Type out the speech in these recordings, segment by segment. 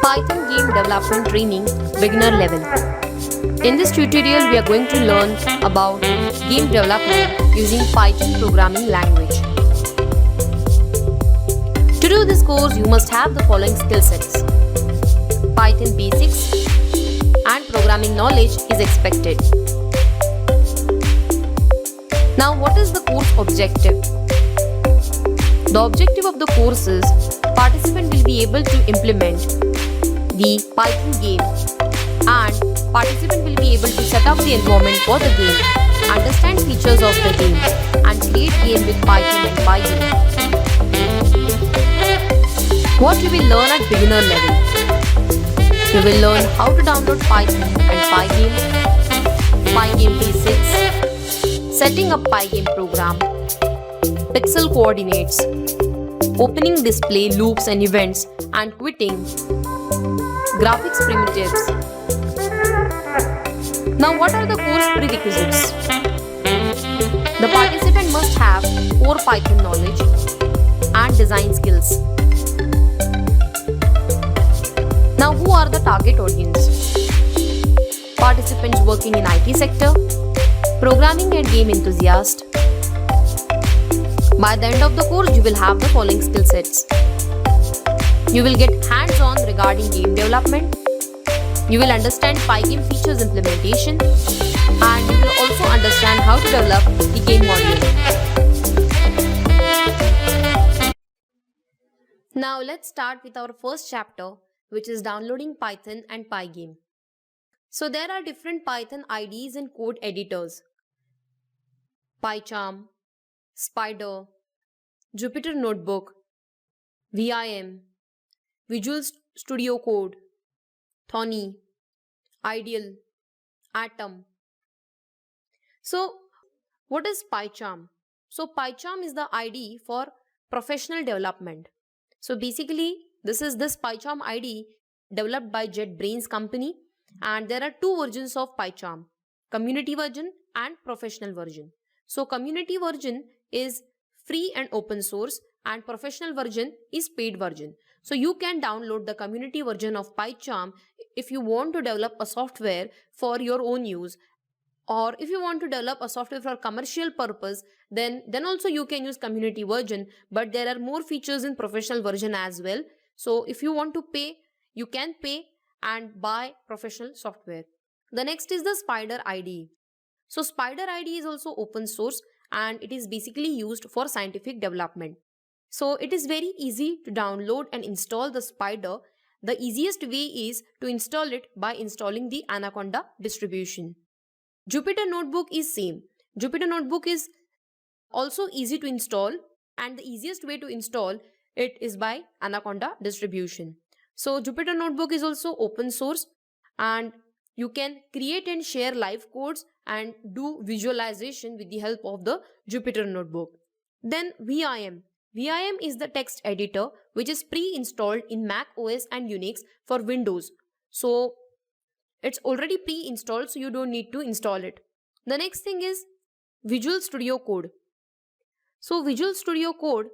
Python game development training beginner level. In this tutorial, we are going to learn about game development using Python programming language. To do this course, you must have the following skill sets. Python basics and programming knowledge is expected. Now, what is the course objective? The objective of the course is participant will be able to implement the Python game and participant will be able to set up the environment for the game, understand features of the game and create game with Python and PyGame. What we will learn at beginner level? We will learn how to download Python and PyGame, PyGame basics, setting up PyGame program, pixel coordinates, opening display loops and events and quitting, graphics primitives. Now what are the course prerequisites? The participant must have core Python knowledge and design skills. Now who are the target audience? Participants working in IT sector, programming and game enthusiast. By the end of the course, you will have the following skill sets. You will get hands-on regarding game development. You will understand PyGame features implementation. And you will also understand how to develop the game module. Now let's start with our first chapter, which is downloading Python and PyGame. So there are different Python IDEs and code editors. PyCharm, Spider, Jupyter Notebook, Vim, Visual Studio Code, Thorny, Ideal, Atom. So what is PyCharm? So PyCharm is the IDE for professional development. So basically this PyCharm IDE developed by JetBrains company, and there are two versions of PyCharm, community version and professional version. So community version is free and open source and professional version is paid version. So you can download the community version of PyCharm if you want to develop a software for your own use, or if you want to develop a software for commercial purpose, then also you can use community version, but there are more features in professional version as well. So if you want to pay, you can pay and buy professional software. The next is the Spider IDE. So Spider IDE is also open source and it is basically used for scientific development. So it is very easy to download and install the Spider. The easiest way is to install it by installing the Anaconda distribution. Jupyter Notebook is same. Jupyter Notebook is also easy to install and the easiest way to install it is by Anaconda distribution. So Jupyter Notebook is also open source and you can create and share live codes and do visualization with the help of the Jupyter Notebook. Then Vim. Vim is the text editor which is pre-installed in Mac OS and Unix for Windows. So it's already pre-installed, so you don't need to install it. The next thing is Visual Studio Code. So Visual Studio Code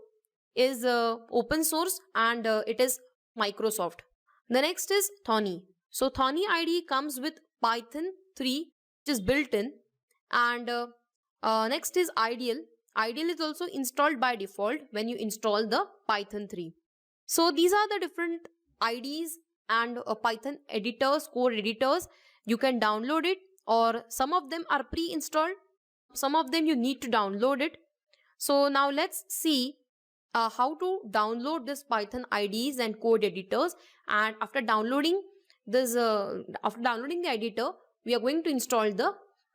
is open source and it is Microsoft. The next is Thorny. So Thorny IDE comes with Python 3 which is built in, and next is Ideal. Ideal is also installed by default when you install the Python 3. So these are the different IDEs and Python editors, code editors. You can download it, or some of them are pre-installed, some of them you need to download it. So now let's see how to download this Python IDEs and code editors. And after downloading the editor, we are going to install the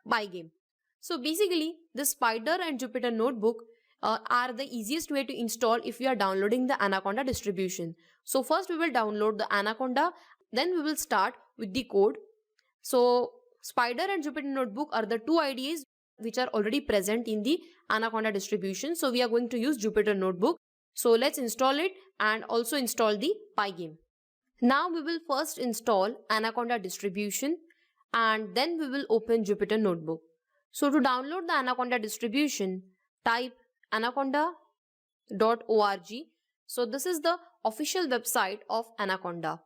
PyGame. So basically the Spider and Jupyter Notebook are the easiest way to install if you are downloading the Anaconda distribution. So first we will download the Anaconda, then we will start with the code. So Spider and Jupyter Notebook are the two IDEs which are already present in the Anaconda distribution. So we are going to use Jupyter Notebook. So let's install it and also install the PyGame. Now we will first install Anaconda distribution and then we will open Jupyter Notebook. So to download the Anaconda distribution, type anaconda.org. So this is the official website of Anaconda.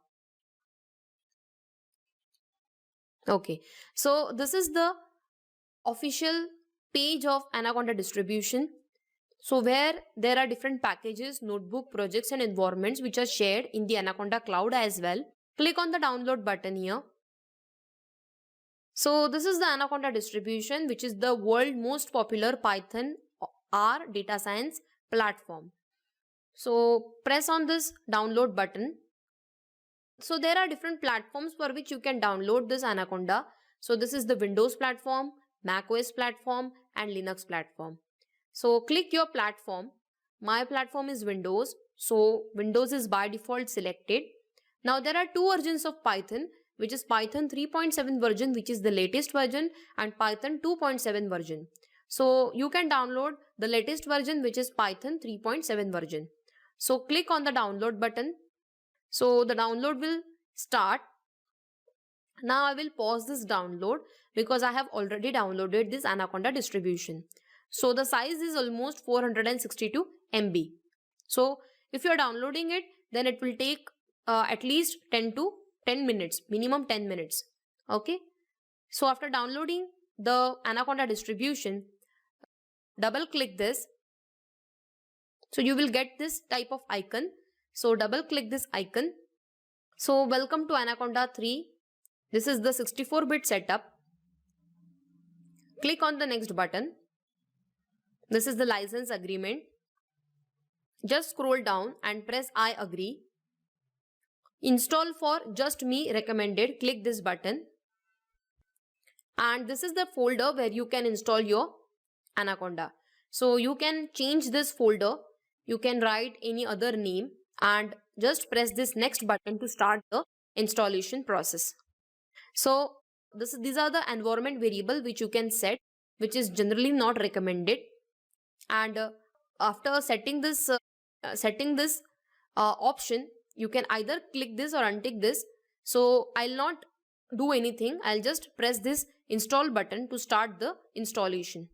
Okay, so this is the official page of Anaconda distribution. So where there are different packages, notebook, projects and environments which are shared in the Anaconda cloud as well. Click on the download button here. So this is the Anaconda distribution, which is the world most popular Python R data science platform. So press on this download button. So there are different platforms for which you can download this Anaconda. So this is the Windows platform, Mac OS platform and Linux platform. So click your platform. My platform is Windows. So Windows is by default selected. Now there are two versions of Python, which is Python 3.7 version, which is the latest version, and Python 2.7 version. So you can download the latest version, which is Python 3.7 version. So click on the download button. So the download will start. Now I will pause this download because I have already downloaded this Anaconda distribution. So the size is almost 462 MB. So if you are downloading it, then it will take at least 10 minutes, minimum 10 minutes. Okay. So after downloading the Anaconda distribution, double click this. So you will get this type of icon. So double click this icon. So welcome to Anaconda 3. This is the 64-bit setup. Click on the next button. This is the license agreement. Just scroll down and press I agree. Install for just me recommended. Click this button. And this is the folder where you can install your Anaconda. So you can change this folder. You can write any other name and just press this next button to start the installation process. So these are the environment variable which you can set, which is generally not recommended. And after setting this option, you can either click this or untick this. So I'll not do anything. I'll just press this install button to start the installation.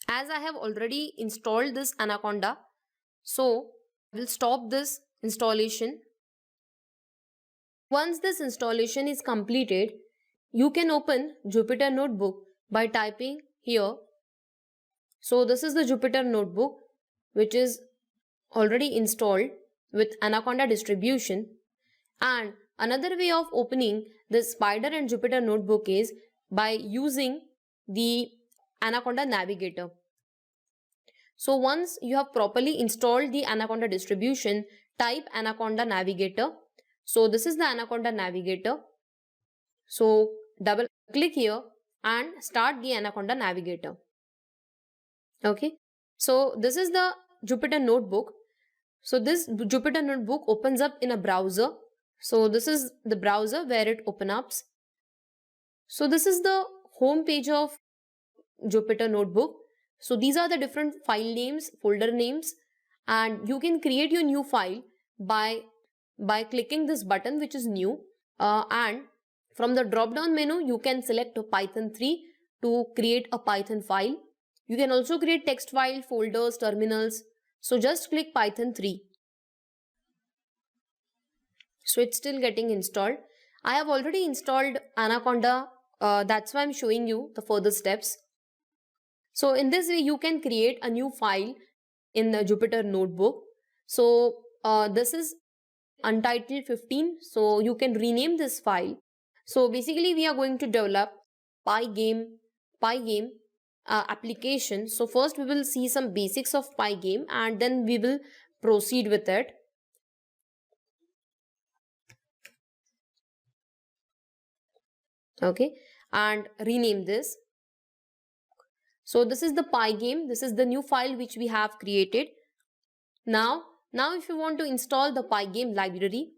As I have already installed this Anaconda, so I will stop this installation. Once this installation is completed, you can open Jupyter Notebook by typing here. So this is the Jupyter Notebook, which is already installed with Anaconda distribution. And another way of opening this Spider and Jupyter Notebook is by using the Anaconda Navigator. So once you have properly installed the Anaconda distribution, type Anaconda Navigator. So this is the Anaconda Navigator. So double click here and start the Anaconda Navigator. Okay. So this is the Jupyter Notebook. So this Jupyter Notebook opens up in a browser. So this is the browser where it opens up. So this is the home page of Jupyter Notebook. So these are the different file names, folder names, and you can create your new file by clicking this button, which is new, and from the drop down menu you can select Python 3 to create a Python file. You can also create text file, folders, terminals. So just click Python 3. So it's still getting installed. I have already installed Anaconda. That's why I'm showing you the further steps. So in this way you can create a new file in the Jupyter Notebook. So this is Untitled 15. So you can rename this file. So basically we are going to develop PyGame application. So first we will see some basics of PyGame and then we will proceed with it. Okay, and rename this. So this is the PyGame. This is the new file which we have created. Now if you want to install the PyGame library,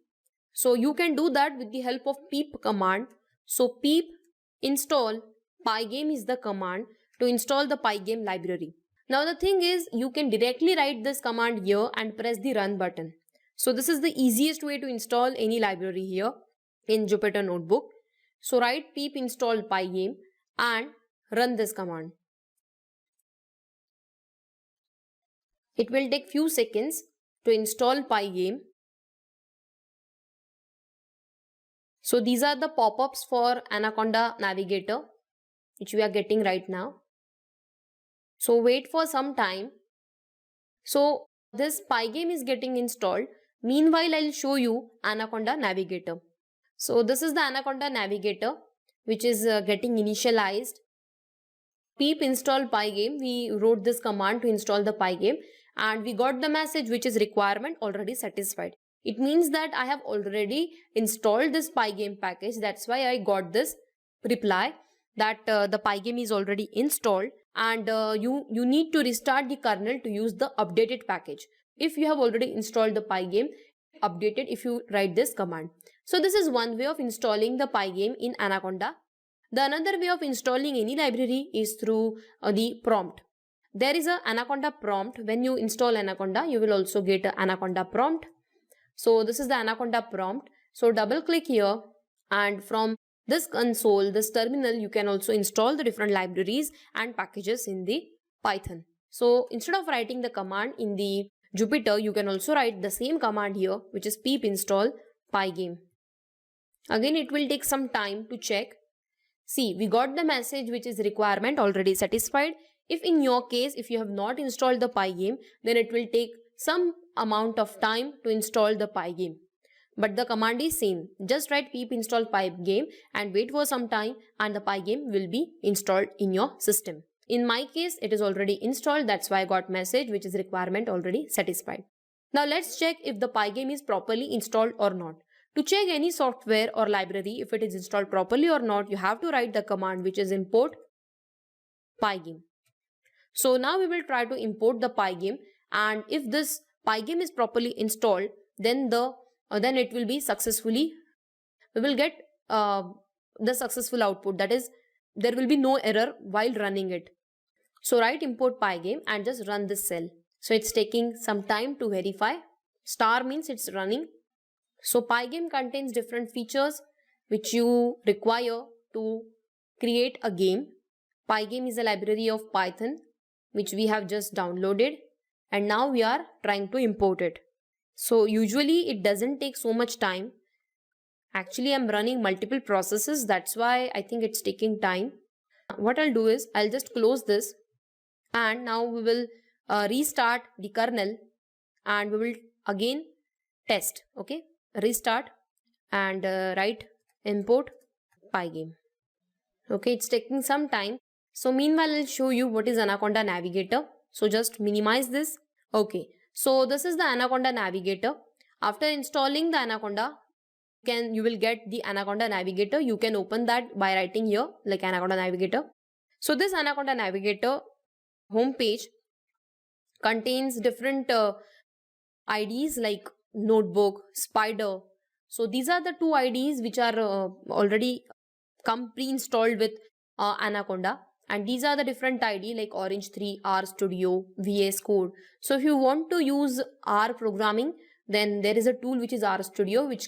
so you can do that with the help of pip command. So pip install PyGame is the command to install the PyGame library. Now the thing is, you can directly write this command here and press the run button. So this is the easiest way to install any library here in Jupyter Notebook. So write pip install PyGame and run this command. It will take few seconds. to install PyGame. So these are the pop-ups for Anaconda Navigator, which we are getting right now. So wait for some time. So this PyGame is getting installed. Meanwhile, I'll show you Anaconda Navigator. So this is the Anaconda Navigator, which is getting initialized. Pip install PyGame. We wrote this command to install the PyGame and we got the message which is requirement already satisfied. It means that I have already installed this PyGame package. That's why I got this reply that the PyGame is already installed and you need to restart the kernel to use the updated package. If you have already installed the PyGame, updated if you write this command. So this is one way of installing the PyGame in Anaconda. The another way of installing any library is through the prompt. There is an Anaconda prompt. When you install Anaconda, you will also get an Anaconda prompt. So this is the Anaconda prompt. So double click here and from this console, this terminal, you can also install the different libraries and packages in the Python. So instead of writing the command in the Jupyter, you can also write the same command here, which is pip install PyGame. Again, it will take some time to check. See, we got the message which is requirement already satisfied. If in your case, if you have not installed the PyGame, then it will take some amount of time to install the PyGame. But the command is same. Just write pip install PyGame and wait for some time and the PyGame will be installed in your system. In my case, it is already installed. That's why I got message which is requirement already satisfied. Now let's check if the PyGame is properly installed or not. To check any software or library if it is installed properly or not, you have to write the command which is import PyGame. So now we will try to import the PyGame and if this PyGame is properly installed, then it will be successfully, we will get the successful output. That is, there will be no error while running it. So write import PyGame and just run this cell. So it's taking some time to verify. Star means it's running. So PyGame contains different features which you require to create a game. PyGame is a library of Python which we have just downloaded and now we are trying to import it. So usually it doesn't take so much time. Actually, I'm running multiple processes. That's why I think it's taking time. What I'll do is I'll just close this and now we will restart the kernel and we will again test. Okay, restart and write import PyGame. Okay, it's taking some time. So meanwhile, I'll show you what is Anaconda Navigator. So just minimize this. Okay, so this is the Anaconda Navigator. After installing the Anaconda, you will get the Anaconda Navigator. You can open that by writing here like Anaconda Navigator. So this Anaconda Navigator homepage contains different IDs like Notebook, Spider. So these are the two IDs which are already come pre-installed with Anaconda. And these are the different ID like Orange 3, R Studio, VS Code. So if you want to use R programming, then there is a tool which is R Studio which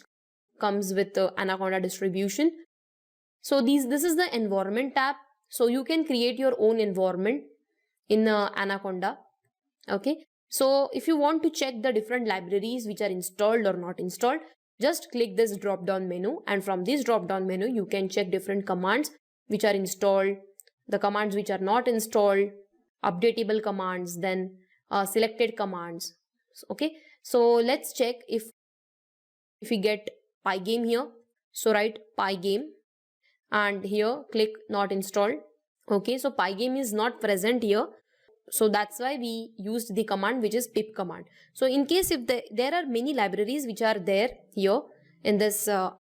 comes with Anaconda distribution. So this is the environment tab. So you can create your own environment in Anaconda. Okay. So if you want to check the different libraries which are installed or not installed, just click this drop down menu and from this drop down menu you can check different commands which are installed, the commands which are not installed, updatable commands, then selected commands. Okay, so let's check if we get PyGame here. So write PyGame and here click not installed. Okay, so PyGame is not present here. So that's why we used the command which is pip command. So in case if there are many libraries which are there here in this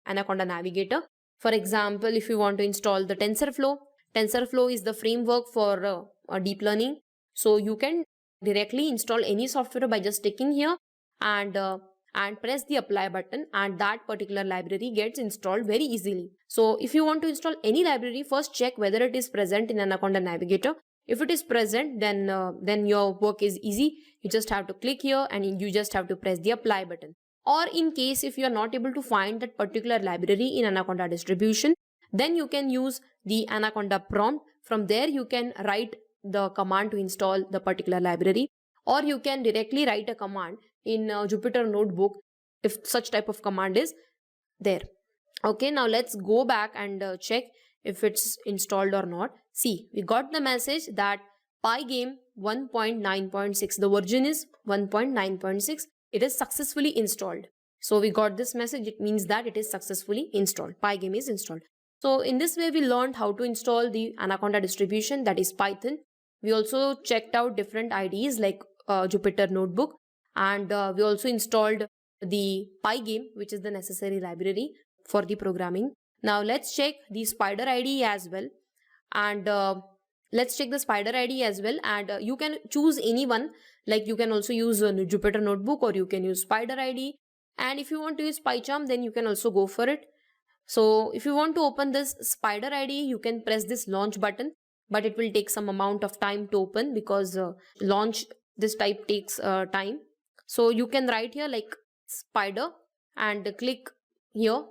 Anaconda Navigator. For example, if you want to install the TensorFlow, TensorFlow is the framework for deep learning. So you can directly install any software by just clicking here and press the apply button and that particular library gets installed very easily. So if you want to install any library, first check whether it is present in Anaconda Navigator. If it is present, then your work is easy. You just have to click here and you just have to press the apply button. Or in case if you are not able to find that particular library in Anaconda distribution, then you can use the Anaconda prompt. From there you can write the command to install the particular library, or you can directly write a command in Jupyter Notebook if such type of command is there. Okay, now let's go back and check if it's installed or not. See, we got the message that PyGame 1.9.6, the version is 1.9.6. It is successfully installed. So we got this message. It means that it is successfully installed. PyGame is installed. So in this way, we learned how to install the Anaconda distribution, that is Python. We also checked out different IDEs like Jupyter Notebook, and we also installed the PyGame, which is the necessary library for the programming. Now let's check the Spider IDE as well, and let's check the Spider IDE as well, and you can choose any one. Like you can also use Jupyter Notebook, or you can use Spider IDE, and if you want to use PyCharm, then you can also go for it. So if you want to open this Spider IDE, you can press this launch button, but it will take some amount of time to open because launch this type takes time. So you can write here like Spider and click here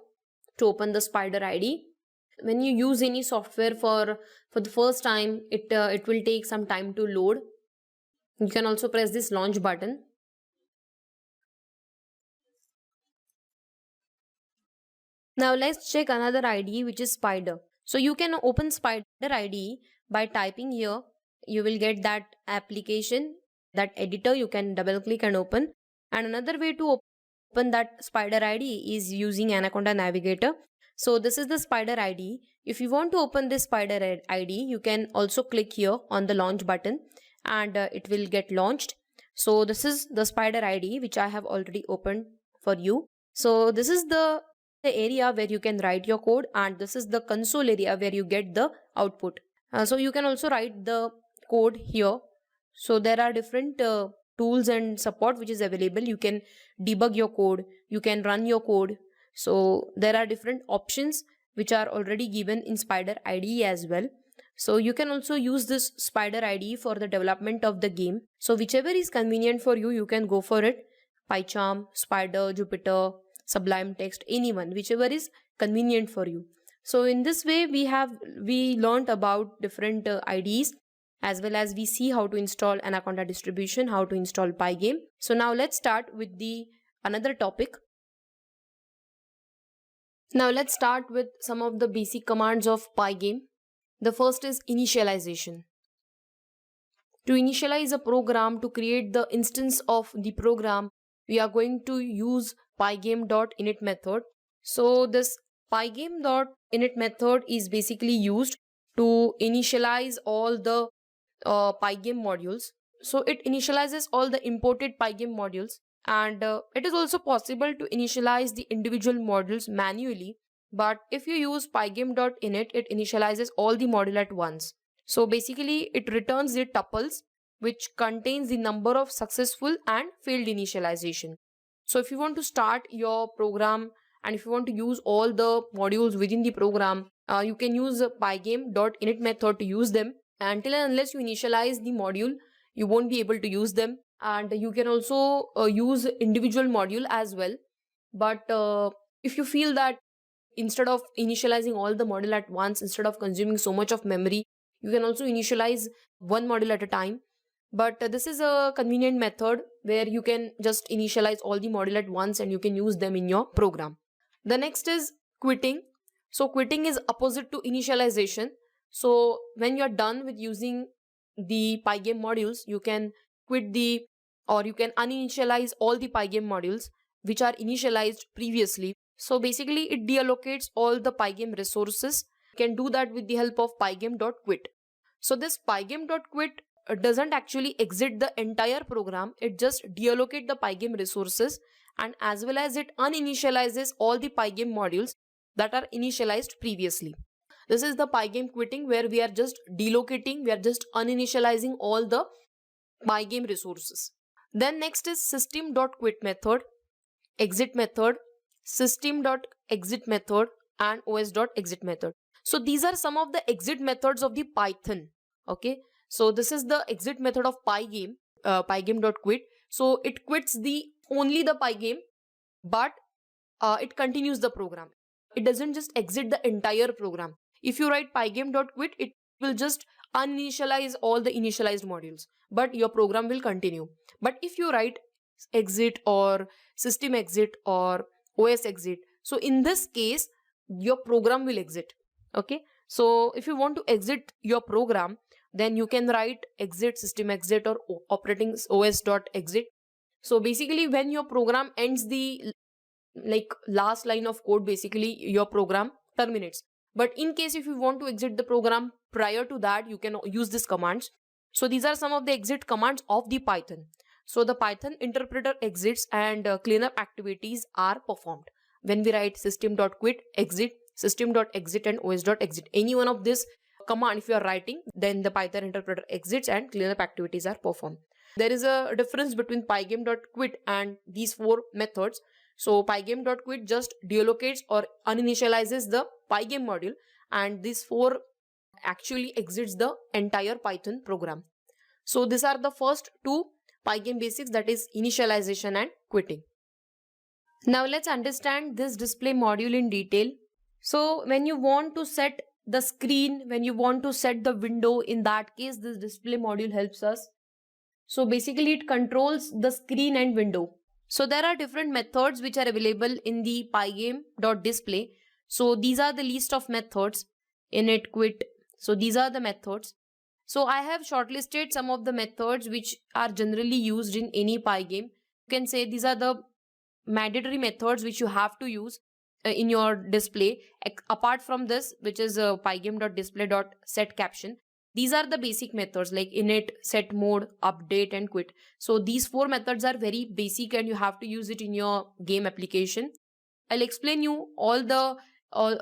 to open the Spider IDE. When you use any software for the first time, it will take some time to load. You can also press this launch button. Now let's check another IDE, which is Spider. So you can open Spider IDE by typing here. You will get that application, that editor. You can double click and open. And another way to open that Spider IDE is using Anaconda Navigator. So this is the Spider IDE. If you want to open this Spider IDE, you can also click here on the launch button, and it will get launched. So this is the Spider IDE which I have already opened for you. So this is the area where you can write your code, and this is the console area where you get the output. So you can also write the code here. So there are different tools and support which is available. You can debug your code, you can run your code. So there are different options which are already given in Spider IDE as well. So you can also use this Spider IDE for the development of the game. So whichever is convenient for you, you can go for it. PyCharm, Spider, Jupyter, Sublime Text, anyone, whichever is convenient for you. So in this way, we learned about different IDEs, as well as we see how to install Anaconda distribution, how to install PyGame. So now let's start with the another topic. Now let's start with some of the basic commands of PyGame. The first is initialization. To initialize a program, to create the instance of the program, we are going to use pygame.init method. So this pygame.init method is basically used to initialize all the PyGame modules. So it initializes all the imported PyGame modules, and it is also possible to initialize the individual modules manually. But if you use pygame.init, it initializes all the module at once. So basically it returns the tuples which contains the number of successful and failed initialization. So if you want to start your program and if you want to use all the modules within the program, you can use pygame.init method to use them. Until and unless you initialize the module, you won't be able to use them. And you can also use individual module as well. But if you feel that instead of initializing all the module at once, instead of consuming so much of memory, you can also initialize one module at a time. But this is a convenient method where you can just initialize all the module at once and you can use them in your program. The next is quitting. So quitting is opposite to initialization. So when you're done with using the PyGame modules, you can quit or you can uninitialize all the PyGame modules which are initialized previously. So basically it deallocates all the PyGame resources. You can do that with the help of pygame.quit. So this pygame.quit doesn't actually exit the entire program. It just deallocate the PyGame resources, and as well as it uninitializes all the PyGame modules that are initialized previously. This is the PyGame quitting, where we are just delocating, we are just uninitializing all the PyGame resources. Then next is system.quit method, exit method, system.exit method, and os.exit method. So these are some of the exit methods of the Python. Okay, so this is the exit method of PyGame, pygame.quit. So it quits only the PyGame, but it continues the program. It doesn't just exit the entire program. If you write pygame.quit, it will just uninitialize all the initialized modules, but your program will continue. But if you write exit or system exit or os exit, so in this case your program will exit. Okay, so if you want to exit your program, then you can write exit system exit or operating os dot exit. So basically when your program ends, the like last line of code, basically your program terminates. But in case if you want to exit the program prior to that, you can use these commands. So these are some of the exit commands of the Python. So the Python interpreter exits and cleanup activities are performed when we write system.quit exit, system.exit and os.exit. Any one of this command if you are writing, then the Python interpreter exits and cleanup activities are performed. There is a difference between pygame.quit and these four methods. So pygame.quit just deallocates or uninitializes the pygame module, and these four actually exits the entire Python program. So these are the first two Pygame basics, that is initialization and quitting. Now let's understand this display module in detail. So when you want to set the screen, when you want to set the window, in that case this display module helps us. So basically it controls the screen and window. So there are different methods which are available in the pygame.display. So these are the list of methods: init, quit. So these are the methods. So I have shortlisted some of the methods which are generally used in any Pygame. You can say these are the mandatory methods which you have to use in your display. Apart from this, which is pygame.display.setCaption, these are the basic methods like init, set mode, update and quit. So these four methods are very basic and you have to use it in your game application. I'll explain you all the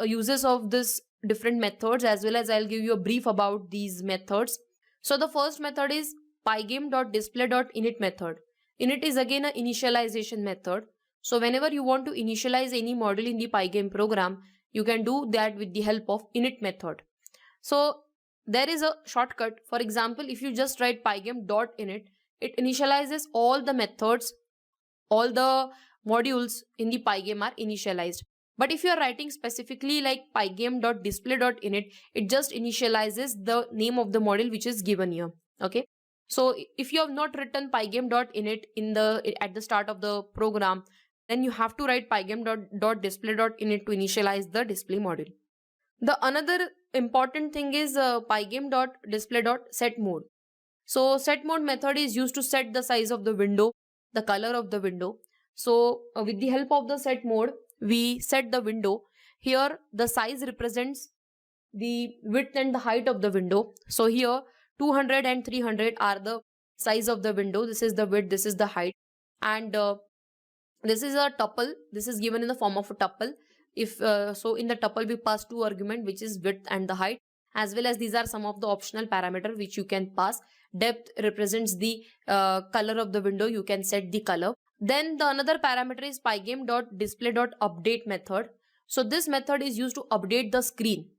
uses of this different methods, as well as I'll give you a brief about these methods. So the first method is pygame.display.init method. Init is again an initialization method. So whenever you want to initialize any module in the Pygame program, you can do that with the help of init method. So there is a shortcut. For example, if you just write pygame.init, it initializes all the methods, all the modules in the Pygame are initialized. But if you are writing specifically like pygame.display.init, it just initializes the name of the module which is given here. Okay. So if you have not written pygame.init at the start of the program, then you have to write pygame.display.init to initialize the display module. The another important thing is pygame.display.setMode. So setMode method is used to set the size of the window, the color of the window. So with the help of the setMode, we set the window. Here the size represents the width and the height of the window. So here 200 and 300 are the size of the window. This is the width, this is the height, and this is a tuple. This is given in the form of a tuple. If so in the tuple we pass two arguments, which is width and the height, as well as these are some of the optional parameters which you can pass. Depth represents the color of the window. You can set the color. Then the another parameter is pygame.display.update method. So this method is used to update the screen.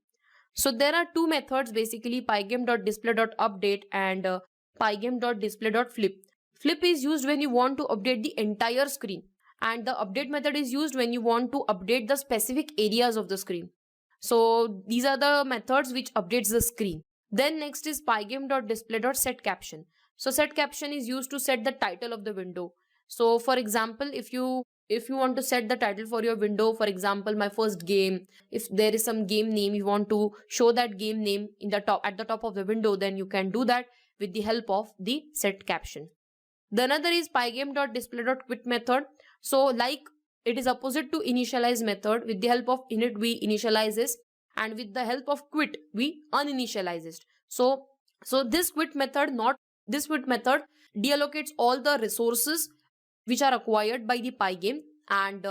So there are two methods basically, pygame.display.update and pygame.display.flip. Flip is used when you want to update the entire screen, and the update method is used when you want to update the specific areas of the screen. So these are the methods which updates the screen. Then next is pygame.display.setCaption. So setCaption is used to set the title of the window. So for example, if you want to set the title for your window, for example, my first game, if there is some game name, you want to show that game name in the top, at the top of the window, then you can do that with the help of the setCaption. The another is pygame.display.quit method. So like it is opposite to initialize method. With the help of init we initialize this, and with the help of quit we uninitialize it. So this quit method deallocates all the resources which are acquired by the Pygame and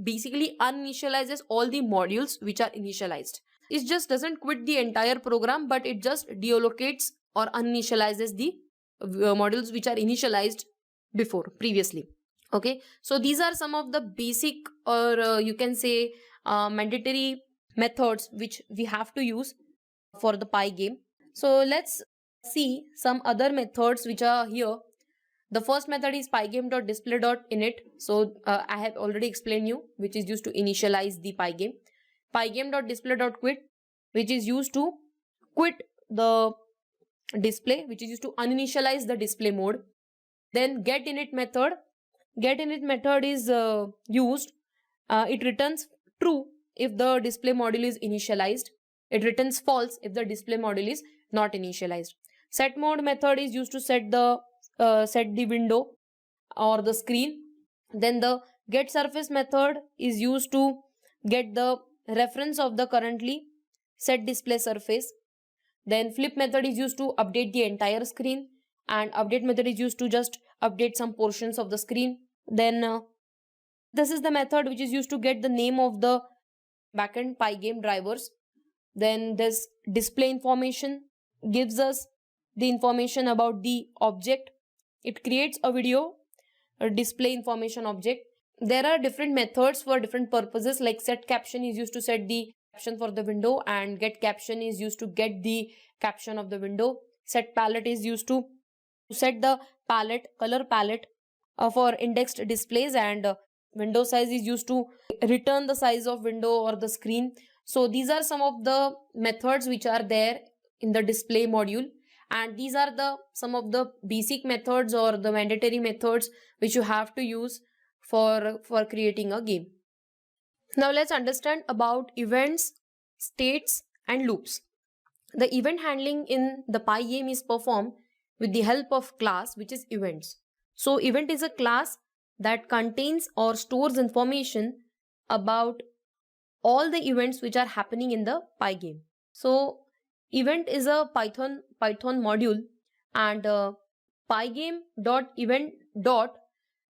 basically uninitializes all the modules which are initialized. It just doesn't quit the entire program, but it just deallocates or uninitializes the modules which are initialized previously. Okay, so these are some of the basic or you can say mandatory methods which we have to use for the Pygame. So let's see some other methods which are here. The first method is pygame.display.init. So I have already explained you, which is used to initialize the Pygame. Pygame.display.quit, which is used to quit the display, which is used to uninitialize the display mode. Then getInit method. GetInit method is used. It returns true if the display module is initialized. It returns false if the display module is not initialized. Set mode method is used to set the window or the screen. Then the get surface method is used to get the reference of the currently set display surface. Then flip method is used to update the entire screen, and update method is used to just update some portions of the screen. Then this is the method which is used to get the name of the backend PyGame drivers. Then this display information gives us the information about the object. It creates a video, a display information object. There are different methods for different purposes, like set caption is used to set the caption for the window, and get caption is used to get the caption of the window. Set palette is used to set the color palette for indexed displays, and window size is used to return the size of window or the screen. So these are some of the methods which are there in the display module, and these are some of the basic methods or the mandatory methods which you have to use for creating a game. Now let's understand about events, states and loops. The event handling in the PyGame is performed with the help of class which is events. So event is a class that contains or stores information about all the events which are happening in the PyGame. So event is a Python module, and pygame.event.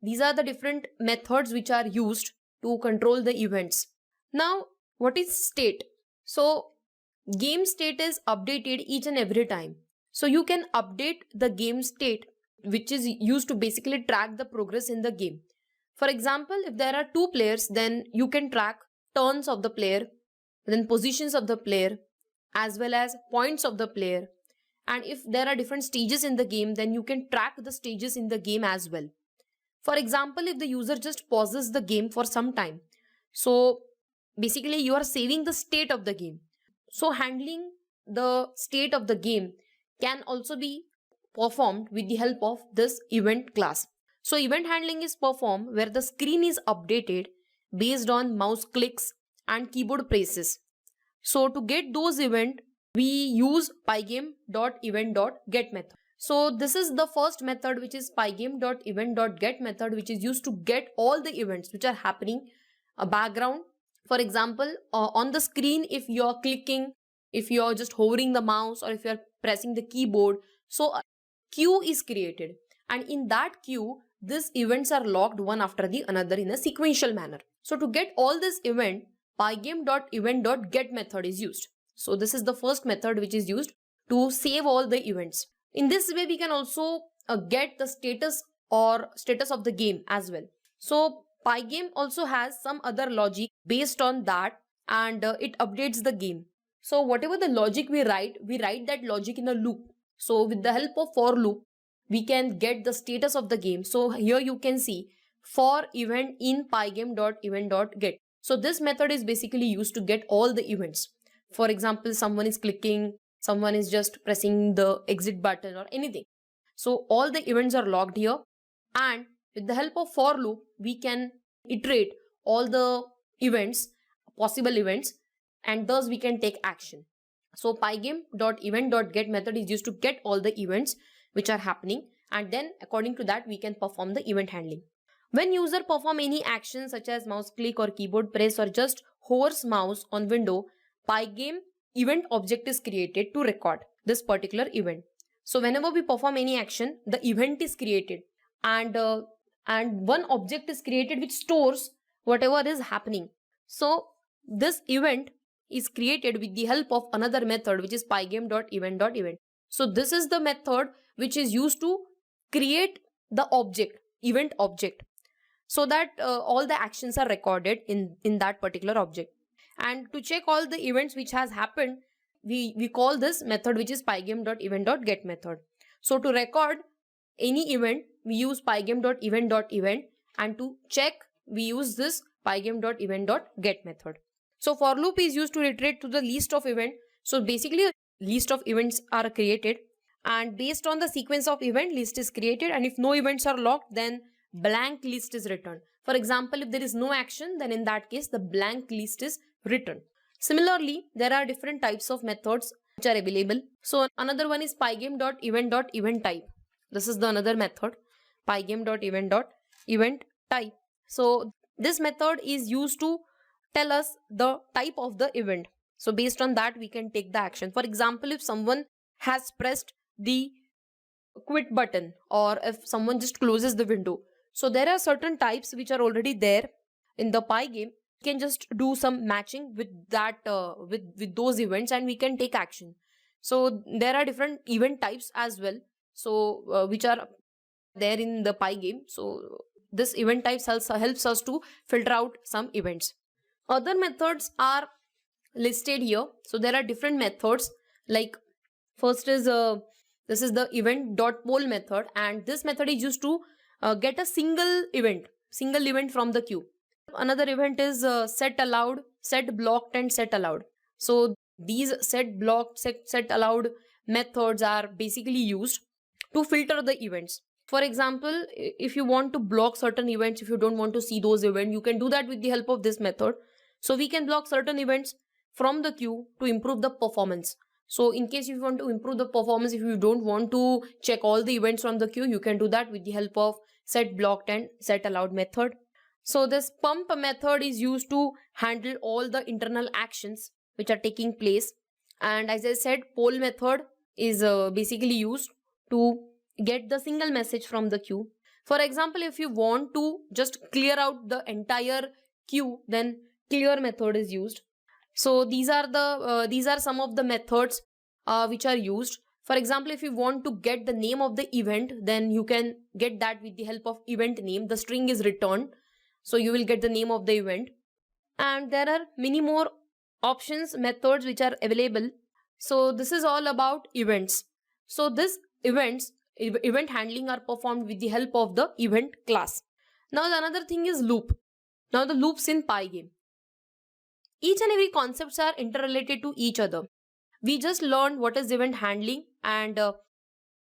These are the different methods which are used to control the events. Now, what is state? So game state is updated each and every time. So you can update the game state, which is used to basically track the progress in the game. For example, if there are two players, then you can track turns of the player, then positions of the player, as well as points of the player. And if there are different stages in the game, then you can track the stages in the game as well. For example, if the user just pauses the game for some time, so basically you are saving the state of the game. So handling the state of the game can also be performed with the help of this event class. So event handling is performed where the screen is updated based on mouse clicks and keyboard presses. So to get those events, we use pygame.event.get method. So this is the first method, which is pygame.event.get method, which is used to get all the events which are happening background. For example, on the screen, if you are clicking, if you are just hovering the mouse, or if you are pressing the keyboard, so a queue is created, and in that queue these events are logged one after the another in a sequential manner. So to get all this event, pygame.event.get method is used. So this is the first method which is used to save all the events. In this way, we can also get the status of the game as well. So PyGame also has some other logic based on that, and it updates the game. So whatever the logic we write that logic in a loop. So with the help of for loop, we can get the status of the game. So here you can see for event in pygame.event.get. So this method is basically used to get all the events. For example, someone is clicking, someone is just pressing the exit button or anything. So all the events are logged here, and with the help of for loop, we can iterate all the events, possible events, and thus we can take action. So pygame.event.get method is used to get all the events which are happening, and then according to that we can perform the event handling. When user perform any action such as mouse click or keyboard press or just hovers mouse on window, PyGame event object is created to record this particular event. So whenever we perform any action, the event is created, and one object is created which stores whatever is happening. So this event is created with the help of another method, which is pygame.event.event. So this is the method which is used to create the event object, so that all the actions are recorded in that particular object. And to check all the events which has happened, we call this method which is pygame.event.get method. So to record any event, we use pygame.event.event, and to check, we use this pygame.event.get method. So for loop is used to iterate to the list of event. So basically a list of events are created, and based on the sequence of event, list is created, and if no events are logged, then blank list is returned. For example, if there is no action, then in that case the blank list is return. Similarly, there are different types of methods which are available. So another one is pygame.event.event type. This is the another method, pygame.event.event type. So this method is used to tell us the type of the event. So based on that, we can take the action. For example, if someone has pressed the quit button, or if someone just closes the window, so there are certain types which are already there in the Pygame. We can just do some matching with that with those events, and we can take action. So there are different event types as well, so which are there in the Pygame. So this event types helps us to filter out some events. Other methods are listed here. So there are different methods, like first is this is the event.poll method, and this method is used to get a single event from the queue. Another event is set allowed, set blocked, and set allowed. So these set blocked, set allowed methods are basically used to filter the events. For example, if you want to block certain events, if you don't want to see those events, you can do that with the help of this method. So we can block certain events from the queue to improve the performance. So in case you want to improve the performance, if you don't want to check all the events from the queue, you can do that with the help of set blocked and set allowed method. So this pump method is used to handle all the internal actions which are taking place. And as I said, poll method is basically used to get the single message from the queue. For example, if you want to just clear out the entire queue, then clear method is used. So these are some of the methods which are used. For example, if you want to get the name of the event, then you can get that with the help of event name. The string is returned, so you will get the name of the event. And there are many more options, methods which are available. So this is all about events. So this event handling are performed with the help of the event class. Now the another thing is loop. Now the loops in Pygame. Each and every concepts are interrelated to each other. We just learned what is event handling and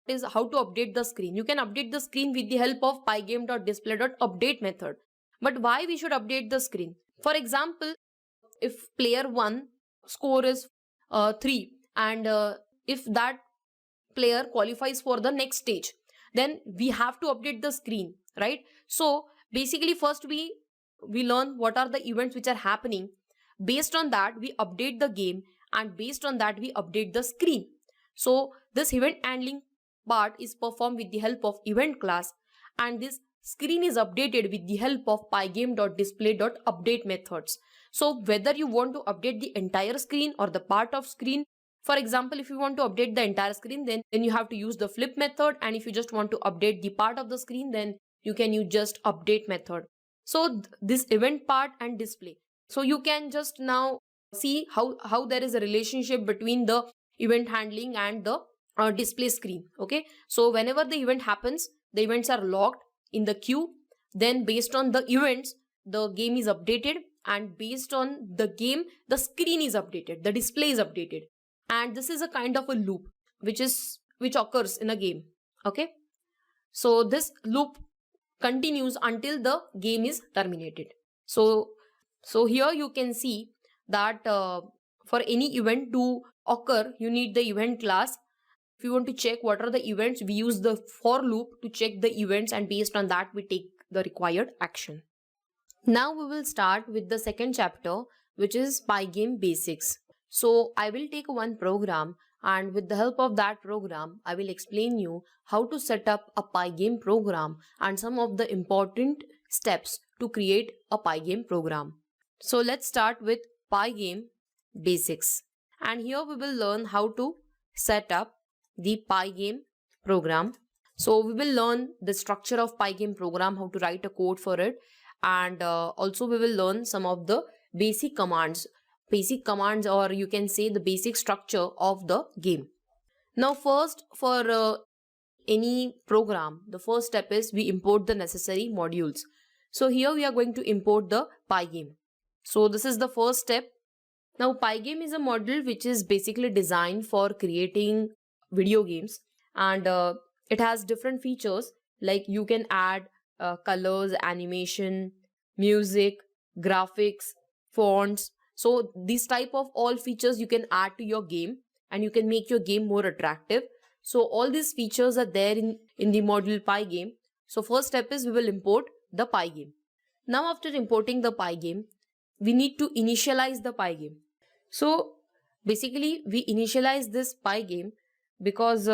is how to update the screen. You can update the screen with the help of pygame.display.update method. But why we should update the screen? For example, if player 1 score is 3 and if that player qualifies for the next stage, then we have to update the screen, right? So basically first we learn what are the events which are happening. Based on that, we update the game, and based on that, we update the screen. So this event handling part is performed with the help of event class, and this screen is updated with the help of pygame.display.update methods. So whether you want to update the entire screen or the part of screen, for example, if you want to update the entire screen, then you have to use the flip method, and if you just want to update the part of the screen, then you can use just update method. So this event part and display. So you can just now see how there is a relationship between the event handling and the display screen. Okay, so whenever the event happens, the events are logged in the queue. Then based on the events, the game is updated, and based on the game, the screen is updated, the display is updated. And this is a kind of a loop which occurs in a game. Okay, so this loop continues until the game is terminated. So here you can see that for any event to occur, you need the event class. If you want to check what are the events, we use the for loop to check the events, and based on that, we take the required action. Now we will start with the second chapter, which is Pygame Basics. So I will take one program, and with the help of that program, I will explain you how to set up a Pygame program and some of the important steps to create a Pygame program. So let's start with Pygame Basics. And here we will learn how to set up the Pygame program. So we will learn the structure of Pygame program, how to write a code for it. And also we will learn some of the basic commands, or you can say the basic structure of the game. Now first, for any program, the first step is we import the necessary modules. So here we are going to import the Pygame. So this is the first step. Now Pygame is a module which is basically designed for creating video games, and it has different features, like you can add colors, animation, music, graphics, fonts, So these type of all features you can add to your game and you can make your game more attractive. So all these features are there in the module PyGame. So first step is we will import the PyGame. Now after importing the PyGame, we need to initialize the PyGame. So basically we initialize this PyGame because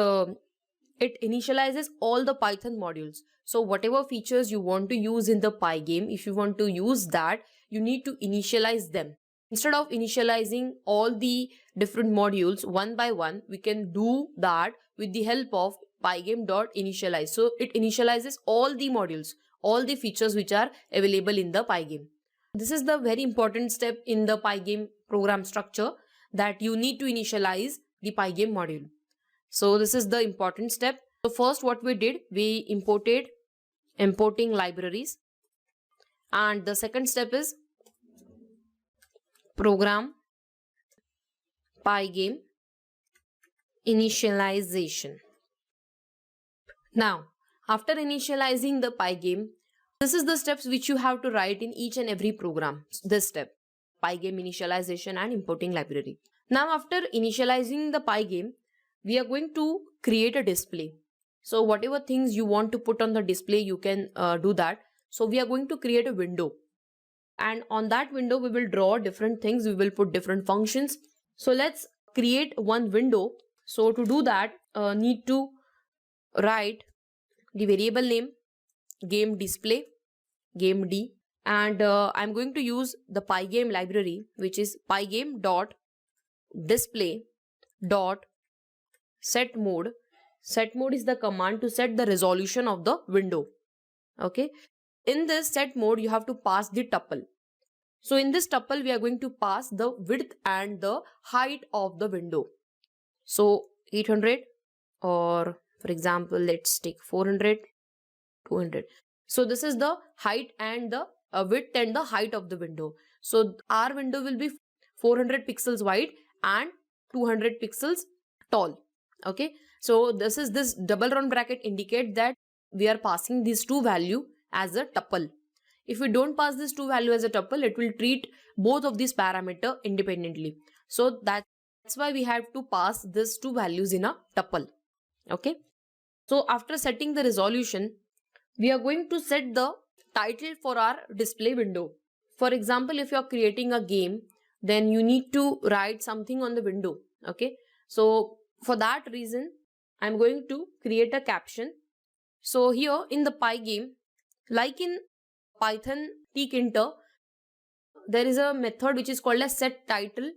it initializes all the Python modules. So whatever features you want to use in the PyGame, if you want to use that, you need to initialize them. Instead of initializing all the different modules one by one, we can do that with the help of pygame.initialize. So it initializes all the modules, all the features which are available in the PyGame. This is the very important step in the PyGame program structure, that you need to initialize the PyGame module. So this is the important step. So first what we did, we importing libraries, and the second step is program PyGame initialization. Now after initializing the PyGame, this is the steps which you have to write in each and every program. This step, PyGame initialization and importing library. Now after initializing the PyGame, we are going to create a display. So whatever things you want to put on the display, you can do that. So we are going to create a window, and on that window we will draw different things, we will put different functions. So let's create one window. So to do that, need to write the variable name game display, game d, and I'm going to use the PyGame library, which is pygame.display.setMode. SetMode is the command to set the resolution of the window. Okay, in this set mode you have to pass the tuple. So in this tuple we are going to pass the width and the height of the window. So 800, or for example let's take 400, 200. So this is the height and the width and the height of the window. So our window will be 400 pixels wide and 200 pixels tall. Okay, so this double round bracket indicate that we are passing these two value as a tuple. If we don't pass this two value as a tuple, it will treat both of these parameter independently. So that's why we have to pass these two values in a tuple. Okay, so after setting the resolution, we are going to set the title for our display window. For example, if you are creating a game, then you need to write something on the window. Okay, so for that reason I'm going to create a caption. So here in the PyGame, like in Python tkinter, there is a method which is called as set title.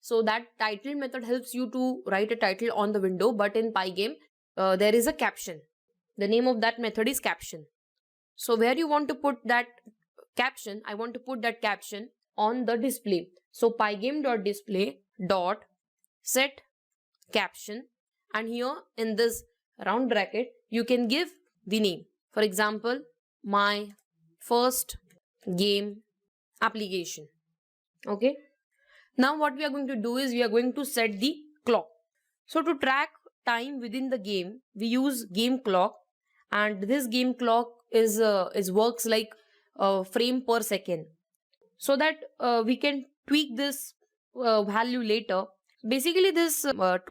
So that title method helps you to write a title on the window, but in PyGame there is a caption. The name of that method is caption. So where you want to put that caption, I want to put that caption on the display. So pygame.display.set caption, and here in this round bracket you can give the name. For example, my first game application. Okay, now what we are going to do is we are going to set the clock. So to track time within the game, we use game clock, and this game clock is works like frame per second, so that we can tweak this value later. Basically this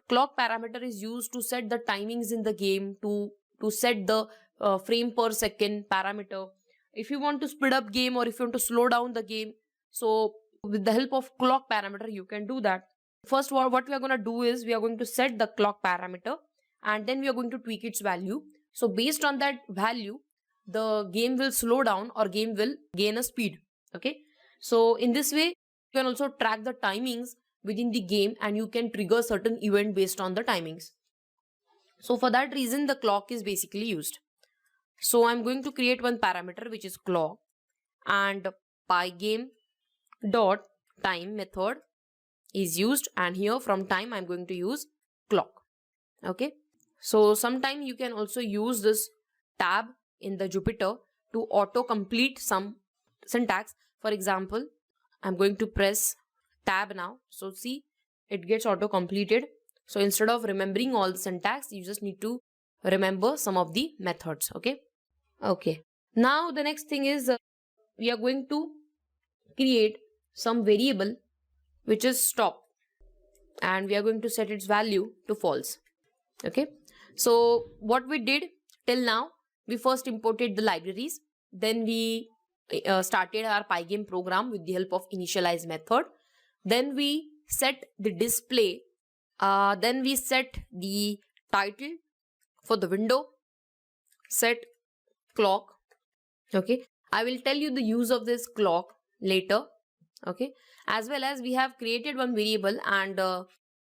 clock parameter is used to set the timings in the game, to set the frame per second parameter. If you want to speed up game or if you want to slow down the game, so with the help of clock parameter you can do that. First what we are going to do is we are going to set the clock parameter, and then we are going to tweak its value. So based on that value, the game will slow down or game will gain a speed. Okay, so in this way you can also track the timings within the game, and you can trigger certain event based on the timings. So for that reason the clock is basically used. So I'm going to create one parameter which is clock, and pygame dot time method is used, and here from time I'm going to use clock. Okay, so sometime you can also use this tab in the Jupyter to auto complete some syntax. For example, I'm going to press tab now. So see, it gets auto completed. So instead of remembering all the syntax, you just need to remember some of the methods. Okay, now the next thing is we are going to create some variable which is stop, and we are going to set its value to false. Okay, so what we did till now, we first imported the libraries, then we started our PyGame program with the help of initialize method, then we set the display, then we set the title for the window, set clock. Okay, I will tell you the use of this clock later. Okay, as well as we have created one variable and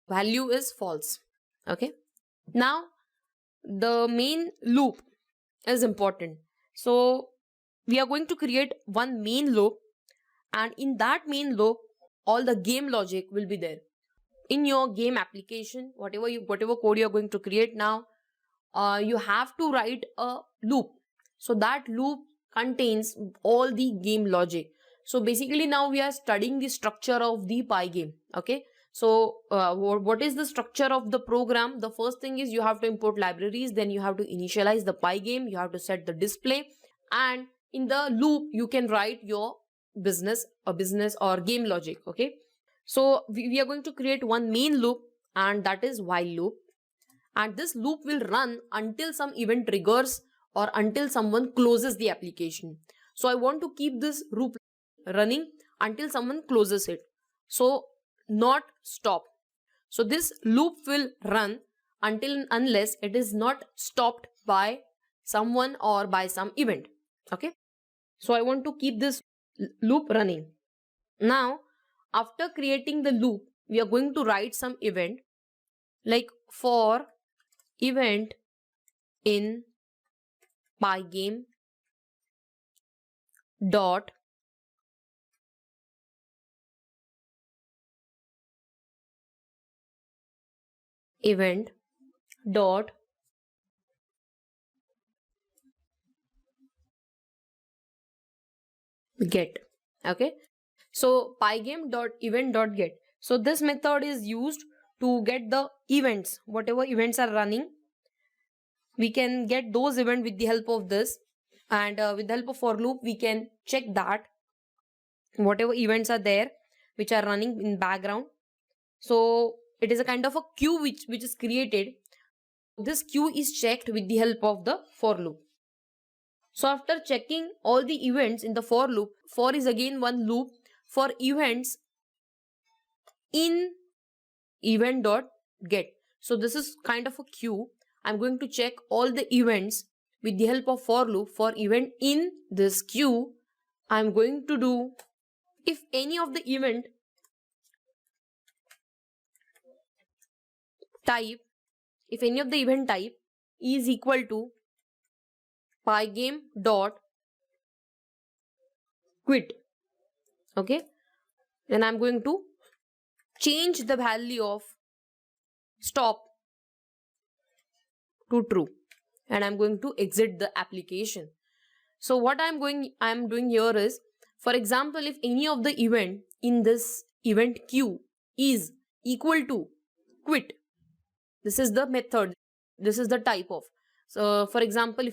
value is false. Okay, now the main loop is important. So we are going to create one main loop, and in that main loop all the game logic will be there. In your game application, whatever code you are going to create now, you have to write a loop. So that loop contains all the game logic. So basically now we are studying the structure of the PyGame. Okay, so what is the structure of the program? The first thing is you have to import libraries, then you have to initialize the PyGame, you have to set the display, and in the loop you can write your business or game logic. Okay, so we are going to create one main loop, and that is while loop, and this loop will run until some event triggers or until someone closes the application. So I want to keep this loop running until someone closes it, so not stop. So this loop will run unless it is not stopped by someone or by some event. Okay, so I want to keep this loop running. Now after creating the loop, we are going to write some event like for event in PyGame dot event dot get. Okay, so PyGame dot event dot get. So this method is used to get the events, whatever events are running. We can get those events with the help of this, and with the help of for loop we can check that whatever events are there which are running in background. So it is a kind of a queue which is created. This queue is checked with the help of the for loop. So after checking all the events in the for loop, for is again one loop for events in event dot get. So this is kind of a queue. I'm going to check all the events with the help of for loop for event in this queue. I'm going to do if any of the event type is equal to PyGame dot quit. Okay, then I'm going to change the value of stop to true, and I'm going to exit the application. So what I'm doing here is, for example, if any of the event in this event queue is equal to quit, this is the method, this is the type of. So for example,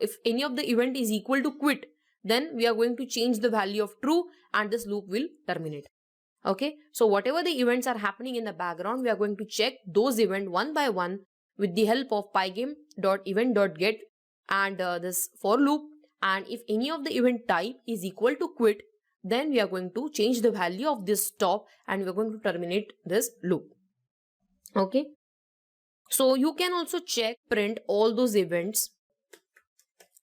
if any of the event is equal to quit, then we are going to change the value of true and this loop will terminate. Okay, so whatever the events are happening in the background, we are going to check those events one by one with the help of pygame.event.get and this for loop. And if any of the event type is equal to quit, then we are going to change the value of this stop and we are going to terminate this loop. Okay, so you can also check print all those events.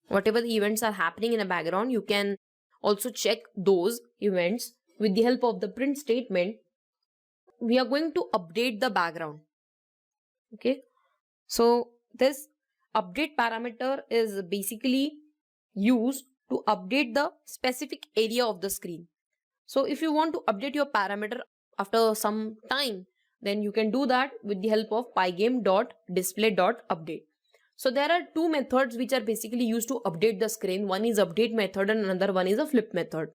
Whatever the events are happening in the background, you can also check those events with the help of the print statement. We are going to update the background. Okay, so this update parameter is basically used to update the specific area of the screen. So if you want to update your parameter after some time, then you can do that with the help of pygame.display.update. So there are two methods which are basically used to update the screen. One is update method and another one is a flip method.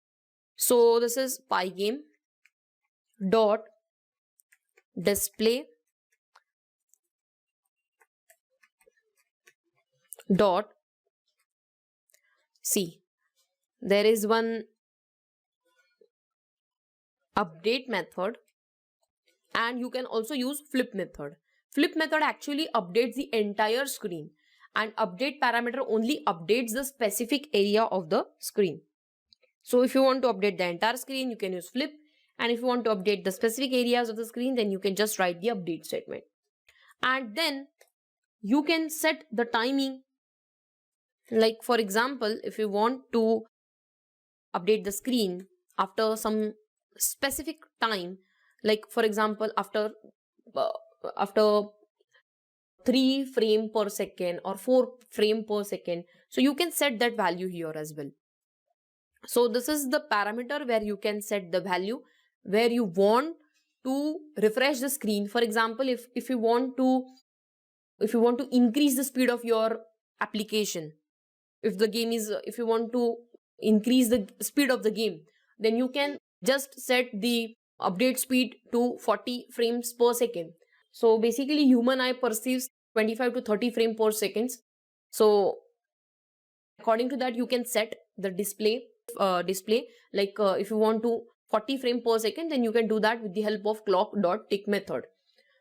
So this is pygame.display.see. There is one update method And you can also use flip method. Flip method actually updates the entire screen, and update parameter only updates the specific area of the screen. So if you want to update the entire screen, you can use flip, and if you want to update the specific areas of the screen, then you can just write the update statement. And then you can set the timing. Like for example, if you want to update the screen after some specific time, like for example after 3 frame per second or 4 frame per second, so you can set that value here as well. So this is the parameter where you can set the value where you want to refresh the screen. For example, if you want to increase the speed of your application, if you want to increase the speed of the game, then you can just set the update speed to 40 frames per second. So basically human eye perceives 25 to 30 frames per second. So according to that, you can set the display. If you want to 40 frame per second, then you can do that with the help of clock.tick method.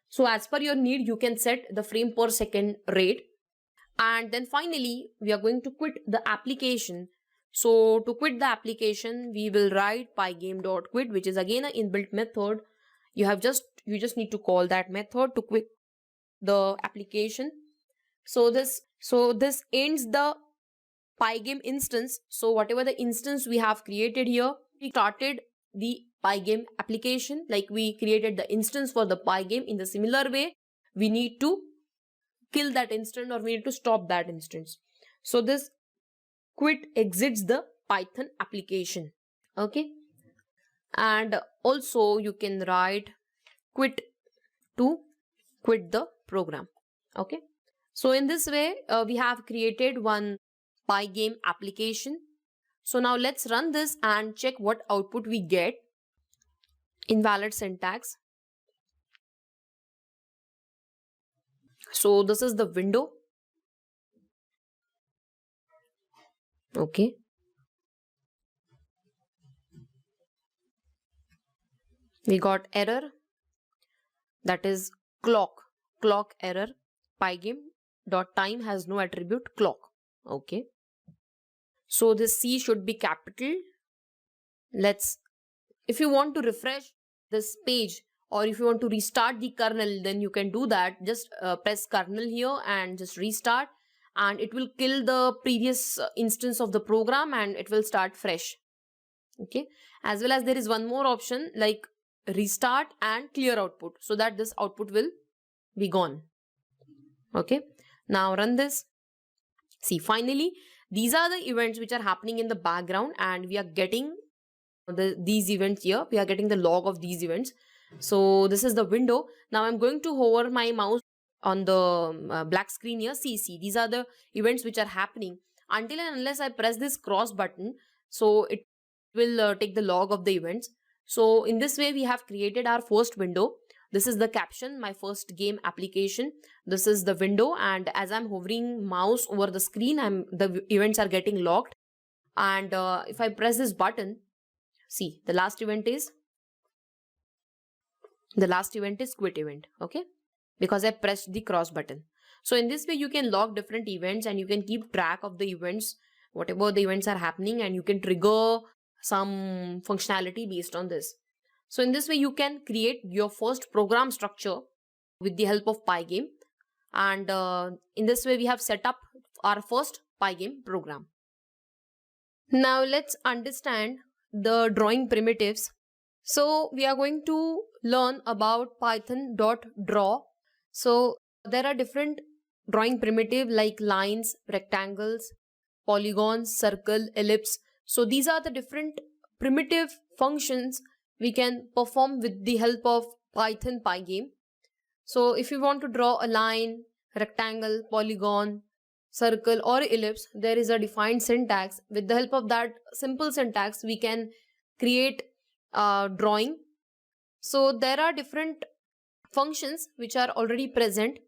So as per your need, you can set the frame per second rate. And then finally, we are going to quit the application. So to quit the application, we will write pygame.quit, which is again an inbuilt method. You just need to call that method to quit the application. So this ends the Pygame instance. So whatever the instance we have created here, we started the Pygame application, like we created the instance for the Pygame. In the similar way, we need to kill that instance, or we need to stop that instance. So this quit exits the Python application. Okay. And also you can write quit to quit the program. Okay. So in this way, we have created one Pygame application. So now let's run this and check what output we get. Invalid syntax. So this is the window. Okay. We got error. That is clock error. Pygame.time has no attribute clock. Okay. So this C should be capital. If you want to refresh this page, or if you want to restart the kernel, then you can do that. Just press kernel here and just restart, and it will kill the previous instance of the program and it will start fresh. Okay. As well as there is one more option like restart and clear output, so that this output will be gone. Okay. Now run this. See, finally, these are the events which are happening in the background, and we are getting these events here. We are getting the log of these events. So this is the window. Now I'm going to hover my mouse on the black screen here. See, these are the events which are happening. Until and unless I press this cross button, so it will take the log of the events. So in this way, we have created our first window. This is the caption, my first game application. This is the window, and as I'm hovering mouse over the screen, the events are getting logged. And if I press this button, see, the last event is quit event. Okay, because I pressed the cross button. So in this way, you can log different events and you can keep track of the events, whatever the events are happening, and you can trigger some functionality based on this. So in this way, you can create your first program structure with the help of Pygame. And in this way, we have set up our first Pygame program. Now let's understand the drawing primitives. So we are going to learn about python.draw. So there are different drawing primitive like lines, rectangles, polygons, circle, ellipse. So these are the different primitive functions we can perform with the help of Python Pygame. So if you want to draw a line, rectangle, polygon, circle or ellipse, there is a defined syntax. With the help of that simple syntax, we can create a drawing. So there are different functions which are already present,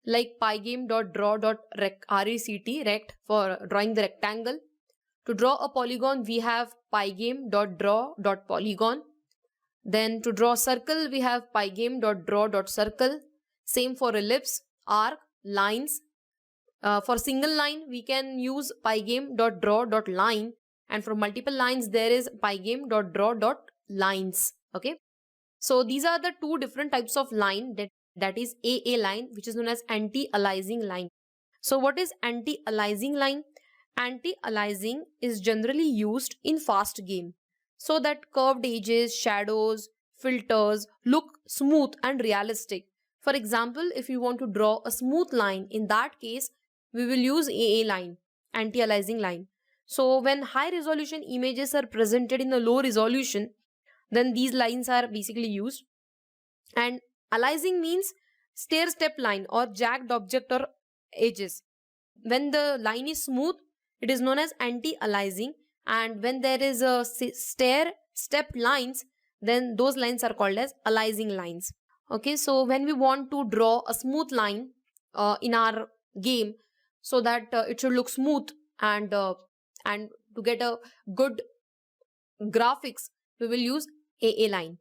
like pygame.draw.rect for drawing the rectangle. To draw a polygon, we have pygame.draw.polygon. Then to draw circle, we have pygame.draw.circle. Same for ellipse, arc, lines. For single line, we can use pygame.draw.line, and for multiple lines, there is pygame.draw.lines. Okay. So these are the two different types of line, that is AA line, which is known as anti-aliasing line. So what is anti-aliasing line? Anti-aliasing is generally used in fast game so that curved edges, shadows, filters look smooth and realistic. For example, if you want to draw a smooth line, in that case, we will use AA line, anti-aliasing line. So when high resolution images are presented in a low resolution, then these lines are basically used. And aliasing means stair-step line or jagged object or edges. When the line is smooth, it is known as anti-aliasing, and when there is a stair-step lines, then those lines are called as aliasing lines. Okay, so when we want to draw a smooth line in our game, so that it should look smooth and to get a good graphics, we will use AA line.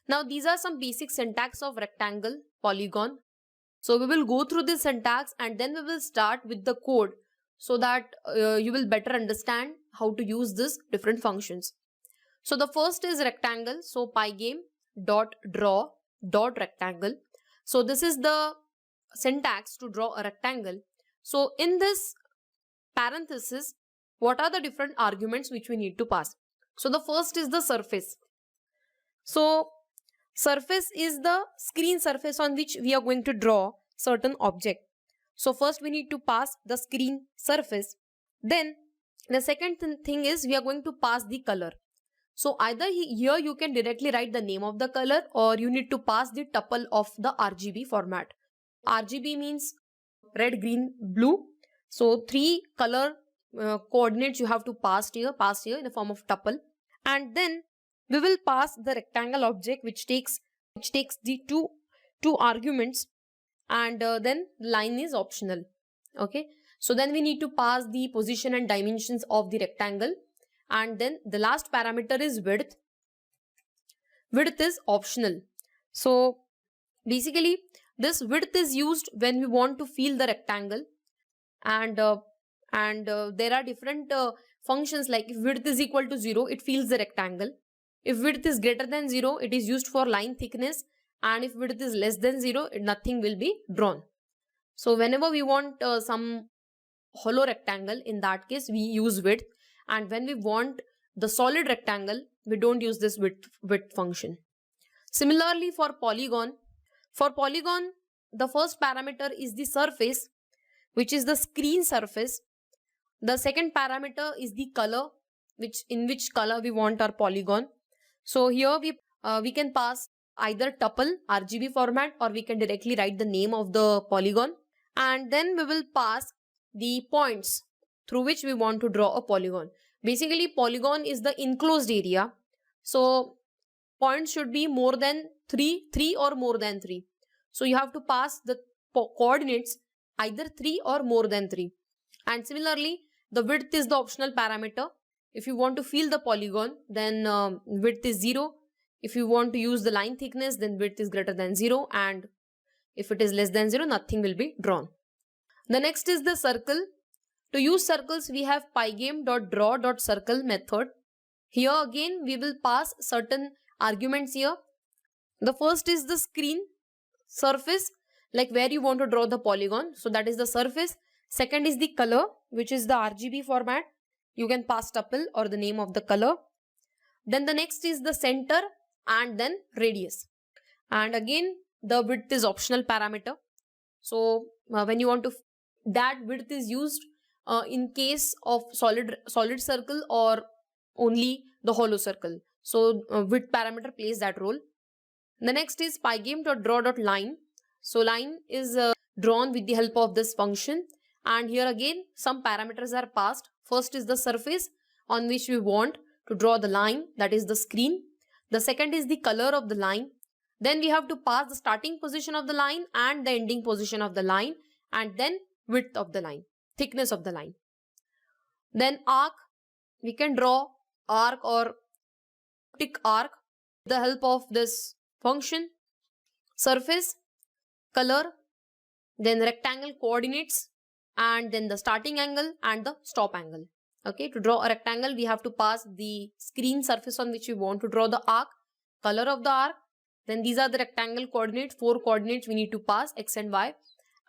Now these are some basic syntax of rectangle, polygon. So we will go through this syntax and then we will start with the code so that you will better understand how to use this different functions. So the first is rectangle. So pygame.draw.rectangle. So this is the syntax to draw a rectangle. So in this parenthesis, what are the different arguments which we need to pass? So the first is the surface. So surface is the screen surface on which we are going to draw certain object. So first we need to pass the screen surface. Then the second thing is we are going to pass the color. So either here you can directly write the name of the color, or you need to pass the tuple of the RGB format. RGB means red, green, blue. So three color coordinates you have to pass here in the form of tuple. And then we will pass the rectangle object which takes the two arguments, and then line is optional. Okay, so then we need to pass the position and dimensions of the rectangle, and then the last parameter is width. Width is optional. So basically this width is used when we want to fill the rectangle, and there are different functions, like if width is equal to 0, it fills the rectangle. If width is greater than 0, it is used for line thickness, and if width is less than 0, nothing will be drawn. So whenever we want some hollow rectangle, in that case we use width, and when we want the solid rectangle, we don't use this width function. Similarly for polygon, the first parameter is the surface, which is the screen surface. The second parameter is the color, in which color we want our polygon. So here we can pass either tuple RGB format, or we can directly write the name of the polygon, and then we will pass the points through which we want to draw a polygon. Basically polygon is the enclosed area, so points should be more than 3 or more than 3. So you have to pass the coordinates either 3 or more than 3. And similarly the width is the optional parameter. If you want to fill the polygon, then width is 0. If you want to use the line thickness, then width is greater than 0, and if it is less than 0, nothing will be drawn. The next is the circle. To use circles, we have pygame.draw.circle method. Here again we will pass certain arguments here. The first is the screen surface, like where you want to draw the polygon, so that is the surface. Second is the color, which is the RGB format. You can pass tuple or the name of the color. Then the next is the center, and then radius. And again the width is optional parameter. So when you want to, that width is used in case of solid circle or only the hollow circle. So width parameter plays that role. The next is pygame.draw.line. So line is drawn with the help of this function, and here again some parameters are passed. First is the surface on which we want to draw the line, that is the screen. The second is the color of the line. Then we have to pass the starting position of the line and the ending position of the line, and then width of the line, thickness of the line. Then arc, we can draw arc or optic arc. the help of this function, surface, color, then rectangle coordinates, and then the starting angle and the stop angle. Okay, to draw a rectangle, we have to pass the screen surface on which we want to draw the arc, color of the arc, then these are the rectangle coordinates, 4 coordinates we need to pass, x and y,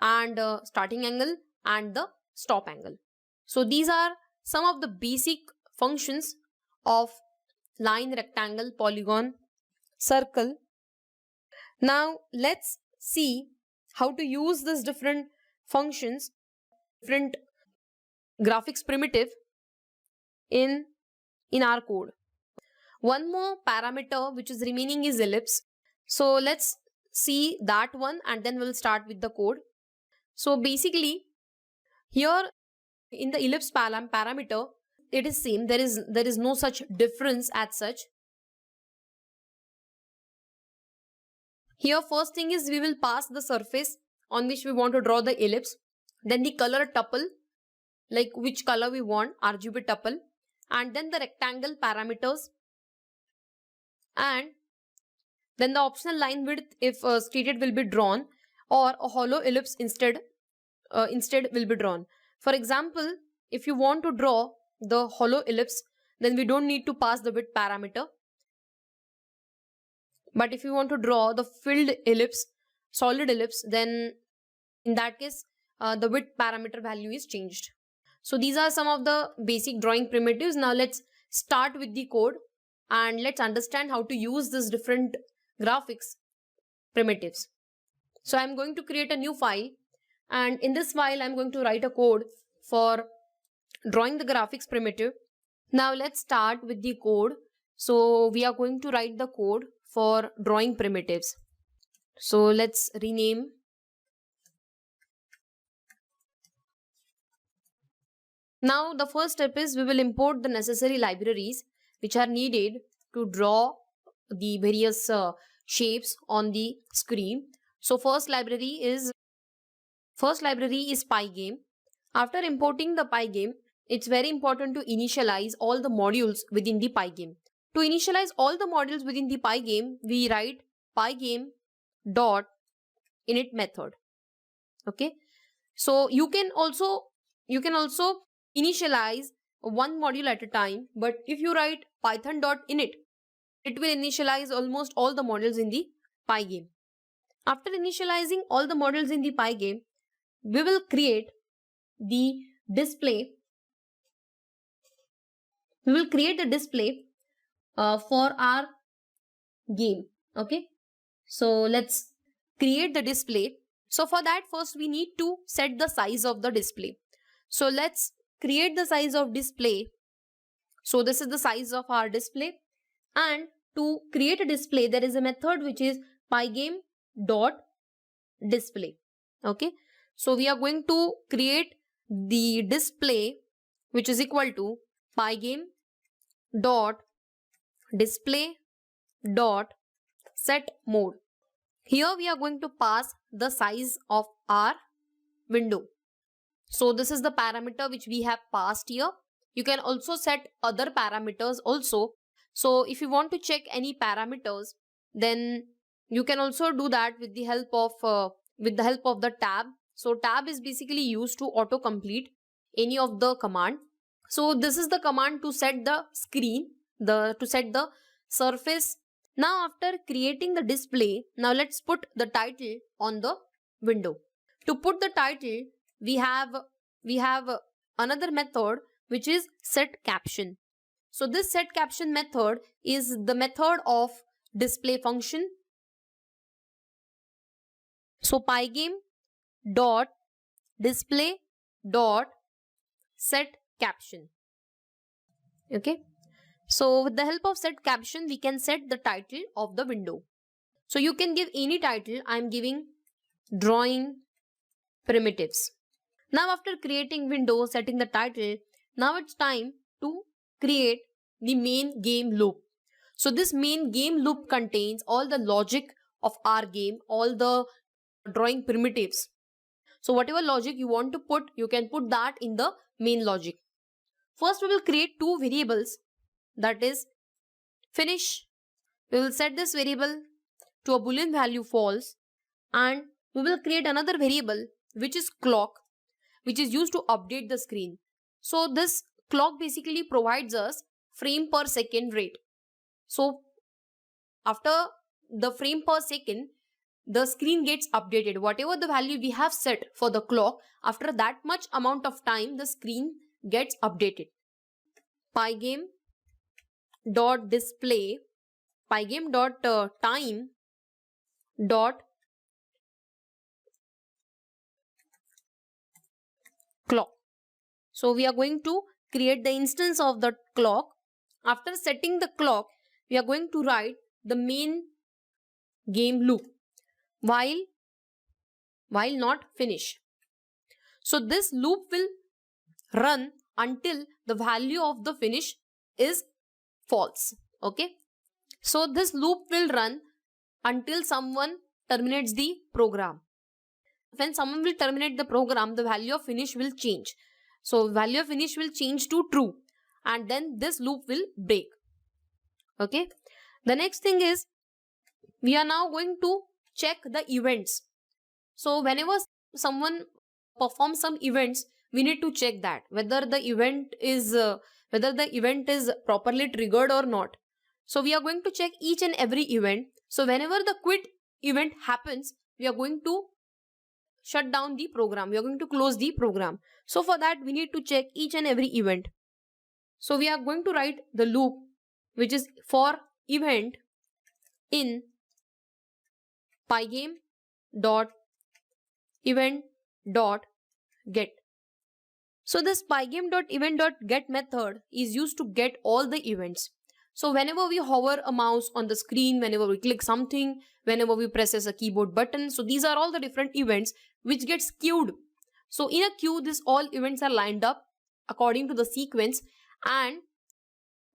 and starting angle and the stop angle. So these are some of the basic functions of line, rectangle, polygon, circle. Now let's see how to use these different functions, different graphics primitive in our code. One more parameter which is remaining is ellipse. So let's see that one and then we'll start with the code. So basically here in the ellipse parameter, it is same. There is no such difference as such. Here first thing is we will pass the surface on which we want to draw the ellipse. Then the color tuple, like which color we want, RGB tuple. And then the rectangle parameters. And then the optional line width if stated will be drawn, or a hollow ellipse instead will be drawn. For example, if you want to draw the hollow ellipse, then we don't need to pass the width parameter. But if you want to draw the filled ellipse, solid ellipse, then in that case, the width parameter value is changed. So these are some of the basic drawing primitives. Now let's start with the code and let's understand how to use these different graphics primitives. So I'm going to create a new file, and in this file I'm going to write a code for drawing the graphics primitive. Now let's start with the code. So we are going to write the code for drawing primitives. So let's rename. Now the first step is we will import the necessary libraries which are needed to draw the various shapes on the screen. So first library is PyGame. After importing the PyGame, it's very important to initialize all the modules within the PyGame. To initialize all the modules within the PyGame, we write PyGame dot init method. Okay, so you can also initialize one module at a time, but if you write python.init, it will initialize almost all the modules in the PyGame. After initializing all the modules in the PyGame, we will create the display. We will create the display for our game. Okay, so let's create the display. So for that, first we need to set the size of the display. So let's create the size of display. So this is the size of our display, and to create a display there is a method which is pygame dot display. Okay, so we are going to create the display which is equal to pygame dot display dot set mode. Here we are going to pass the size of our window. So this is the parameter which we have passed here. You can also set other parameters also. So if you want to check any parameters, then you can also do that with the help of the tab. So tab is basically used to auto complete any of the command. So this is the command to set the screen, to set the surface. Now after creating the display, now let's put the title on the window. To put the title, we have another method which is set caption. So this set caption method is the method of display function. So pygame dot display dot set caption. Okay, so with the help of set caption we can set the title of the window. So you can give any title. I am giving drawing primitives. Now after creating window, setting the title, now it's time to create the main game loop. So this main game loop contains all the logic of our game, all the drawing primitives. So whatever logic you want to put, you can put that in the main logic. First we will create two variables, that is finish We will set this variable to a boolean value false, and we will create another variable which is clock, which is used to update the screen. So this clock basically provides us frame per second rate. So after the frame per second, the screen gets updated. Whatever the value we have set for the clock, after that much amount of time, the screen gets updated. PyGame dot display, PyGame dot time dot clock. So we are going to create the instance of the clock. After setting the clock, we are going to write the main game loop while not finish. So this loop will run until the value of the finish is false. Okay. So this loop will run until someone terminates the program. When someone will terminate the program, the value of finish will change. So value of finish will change to true, and then this loop will break. Okay. The next thing is, we are now going to check the events. So whenever someone performs some events, we need to check that whether the event is properly triggered or not. So we are going to check each and every event. So whenever the quit event happens, we are going to shut down the program. We are going to close the program. So for that, we need to check each and every event. So we are going to write the loop which is for event in PyGame dot event dot get. So this PyGame dot event dot get method is used to get all the events. So whenever we hover a mouse on the screen, whenever we click something, whenever we presses a keyboard button, so these are all the different events which gets queued. So in a queue, these all events are lined up according to the sequence, and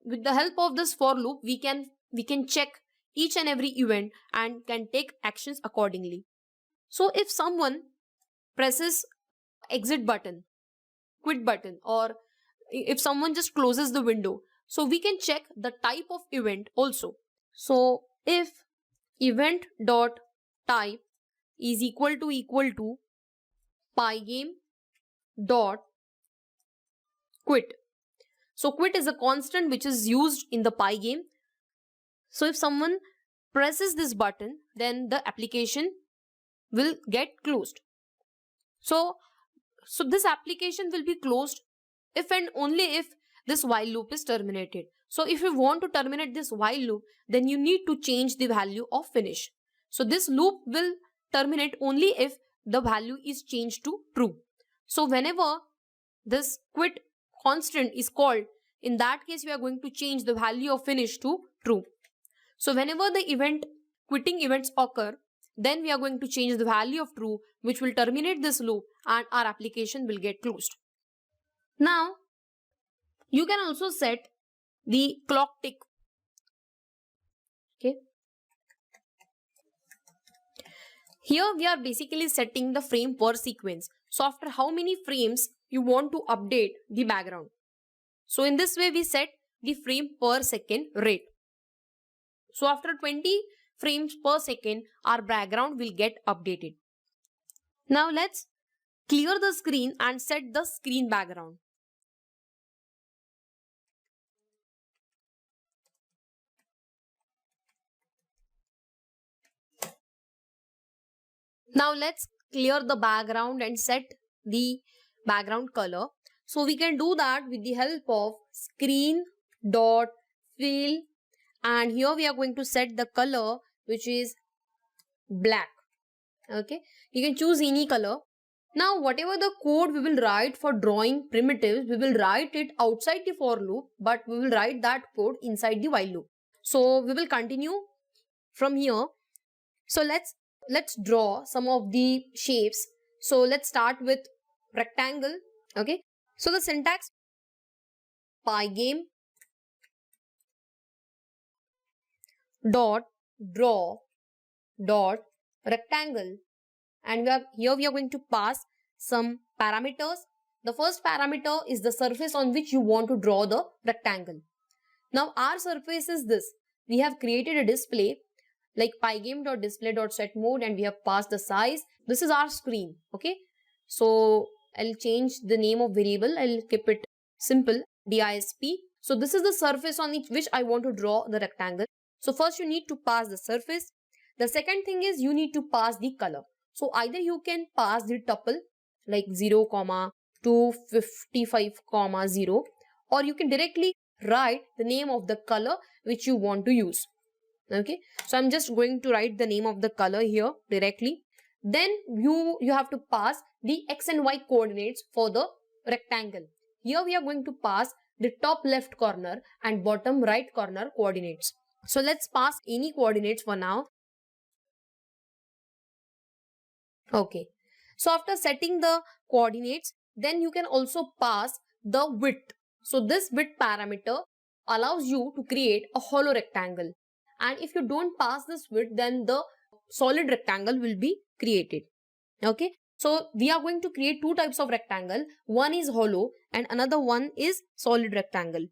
with the help of this for loop, we can check each and every event and can take actions accordingly. So if someone presses exit button, quit button, or if someone just closes the window, so we can check the type of event also. So if event dot type is equal to PyGame dot quit. So quit is a constant which is used in the PyGame. So if someone presses this button, then the application will get closed. So this application will be closed if and only if this while loop is terminated. So if you want to terminate this while loop, then you need to change the value of finish. So this loop will terminate only if the value is changed to true. So whenever this quit constant is called, in that case we are going to change the value of finish to true. So whenever the quitting events occur, then we are going to change the value of true, which will terminate this loop and our application will get closed. Now, you can also set the clock tick. Okay. Here we are basically setting the frame per sequence. So after how many frames you want to update the background. So in this way we set the frame per second rate. So after 20 frames per second, our background will get updated. Now let's clear the screen and set the screen background. Now let's clear the background and set the background color. So we can do that with the help of screen dot fill, and here we are going to set the color which is black. Okay, you can choose any color. Now whatever the code we will write for drawing primitives, we will write it outside the for loop, but we will write that code inside the while loop. So we will continue from here. So let's draw some of the shapes. So let's start with rectangle. Okay, so the syntax: PyGame dot draw dot rectangle, and here we are going to pass some parameters. The first parameter is the surface on which you want to draw the rectangle. Now our surface is this. we have created a display like pygame.display.setMode, and we have passed the size. This is our screen. Okay, so I'll change the name of variable. I'll keep it simple, disp. So this is the surface on which I want to draw the rectangle. So first you need to pass the surface. The second thing is you need to pass the color. So either you can pass the tuple like 0, 255, 0, or you can directly write the name of the color which you want to use. Okay, so I'm just going to write the name of the color here directly. Then you have to pass the x and y coordinates for the rectangle. Here we are going to pass the top left corner and bottom right corner coordinates. So let's pass any coordinates for now. Okay, so after setting the coordinates, then you can also pass the width. So this width parameter allows you to create a hollow rectangle. And if you don't pass this width, then the solid rectangle will be created. Okay, so we are going to create two types of rectangle. One is hollow and another one is solid rectangle.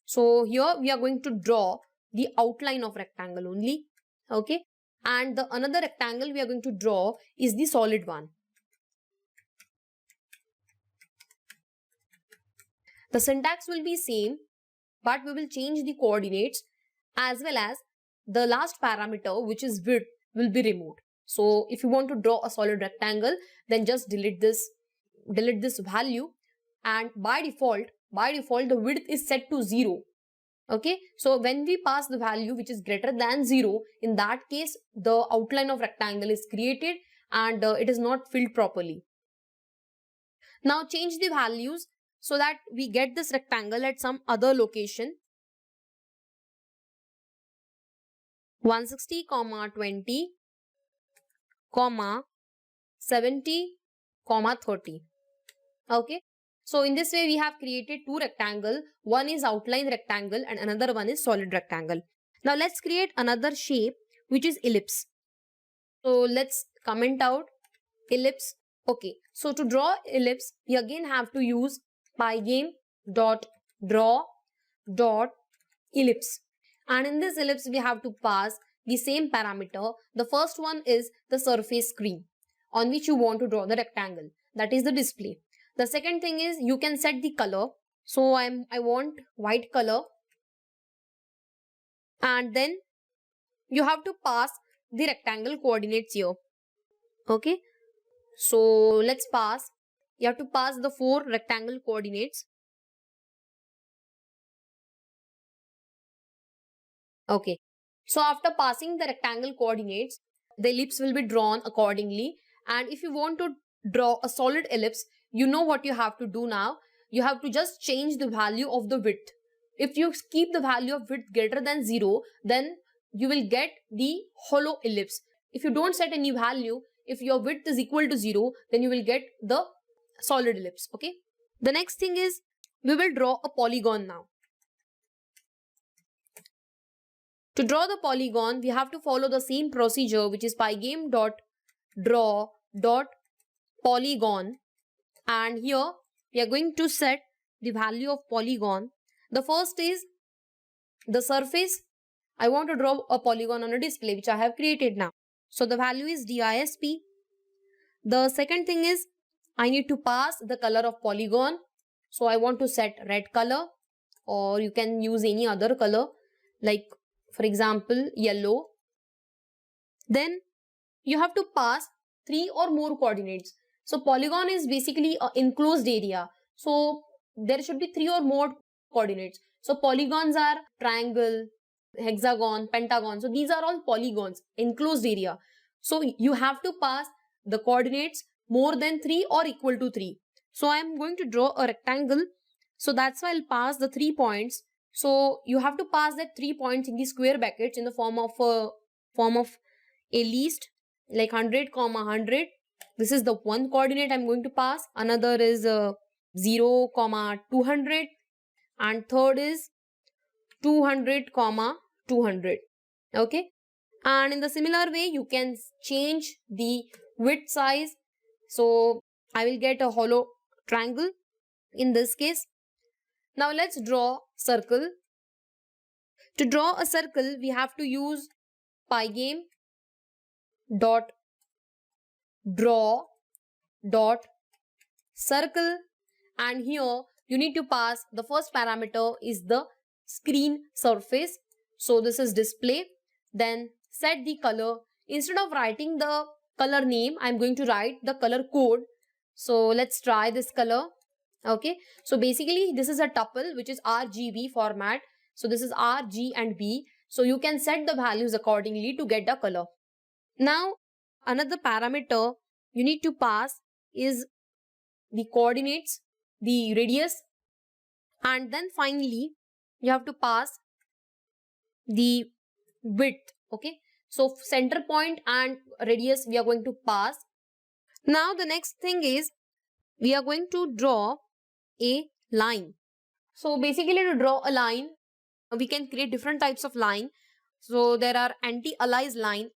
So here we are going to draw the outline of rectangle only. Okay, and the another rectangle we are going to draw is the solid one. The syntax will be same, but we will change the coordinates, as well as the last parameter, which is width, will be removed. So if you want to draw a solid rectangle, then just delete this value, and by default the width is set to 0. Okay, so when we pass the value which is greater than 0, in that case the outline of rectangle is created and it is not filled properly. Now change the values so that we get this rectangle at some other location. 160, 20, 70, 30. Okay, so in this way we have created two rectangles. One is outline rectangle and another one is solid rectangle. Now let's create another shape which is ellipse. So let's comment out ellipse. Okay, so to draw ellipse, we again have to use pygame.draw.ellipse. And in this ellipse we have to pass the same parameter. The first one is the surface screen on which you want to draw the rectangle, that is the display. The second thing is you can set the color. So I want white color, and then you have to pass the rectangle coordinates here. Okay, so let's pass. You have to pass the 4 rectangle coordinates. Okay, so after passing the rectangle coordinates, the ellipse will be drawn accordingly. And if you want to draw a solid ellipse, you know what you have to do now. You have to just change the value of the width. If you keep the value of width greater than 0, then you will get the hollow ellipse. If you don't set any value, if your width is equal to 0, then you will get the solid ellipse. Okay, the next thing is we will draw a polygon now. To draw the polygon, we have to follow the same procedure, which is pygame.draw.polygon, and here we are going to set the value of polygon. The first is the surface. I want to draw a polygon on a display which I have created now. So the value is disp. The second thing is I need to pass the color of polygon. So I want to set red color, or you can use any other color, like for example yellow. Then you have to pass 3 or more coordinates. So polygon is basically an enclosed area, so there should be 3 or more coordinates. So polygons are triangle, hexagon, pentagon. So these are all polygons, enclosed area. So you have to pass the coordinates more than 3 or equal to 3. So I am going to draw a rectangle, so that's why I'll pass the 3 points. So you have to pass that 3 points in the square brackets in the form of a least, like 100, 100. This is the one coordinate I'm going to pass. Another is 0, 200, and third is 200, 200. Okay, and in the similar way you can change the width size. So I will get a hollow triangle in this case. Now let's draw circle. To draw a circle, we have to use PyGame dot draw dot circle, and here you need to pass the first parameter is the screen surface. So this is display. Then set the color. Instead of writing the color name, I'm going to write the color code. So let's try this color. Okay, so basically this is a tuple which is RGB format. So this is R, G and B. So you can set the values accordingly to get the color. Now another parameter you need to pass is the coordinates, the radius, and then finally you have to pass the width. Okay, so center point and radius we are going to pass. Now the next thing is we are going to draw a line. So basically to draw a line, we can create different types of line. So there are anti-alias line.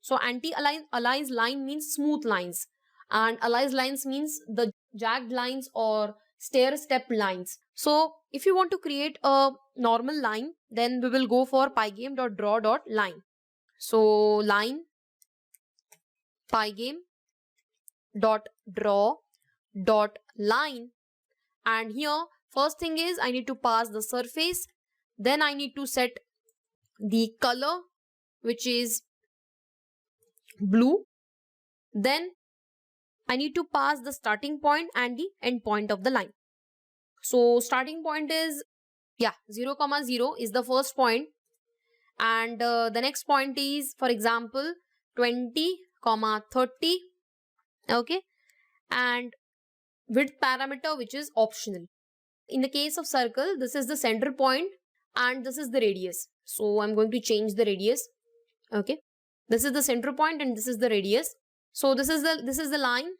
So anti-alias line means smooth lines, and alias lines means the jagged lines or stair step lines. So if you want to create a normal line, then we will go for pygame.draw.line. So line pygame.draw.line, and here first thing is I need to pass the surface, then I need to set the color which is blue, then I need to pass the starting point and the end point of the line. So starting point is 0, 0 is the first point, and the next point is, for example, 20, 30. Okay, and width parameter which is optional. In the case of circle, this is the center point and this is the radius. So I'm going to change the radius. Okay, this is the center point and this is the radius. So this is the line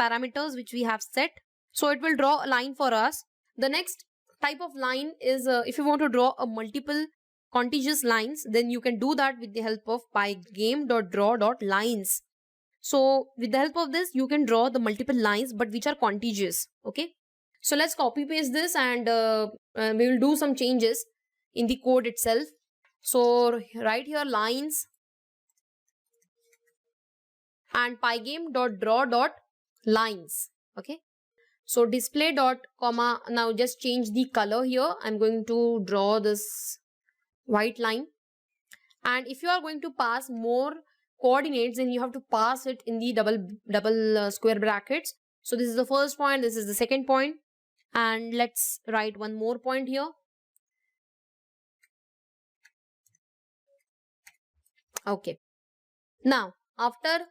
parameters which we have set. So it will draw a line for us. The next type of line is if you want to draw a multiple contiguous lines, then you can do that with the help of pygame.draw.lines. So with the help of this, you can draw the multiple lines but which are contiguous. Okay, so let's copy paste this, and we will do some changes in the code itself. So write here lines and pygame.draw.lines. Okay, so display dot comma, now just change the color here. I'm going to draw this white line, and if you are going to pass more coordinates, then you have to pass it in the double square brackets. So this is the first point, this is the second point, and let's write one more point here. Okay, now after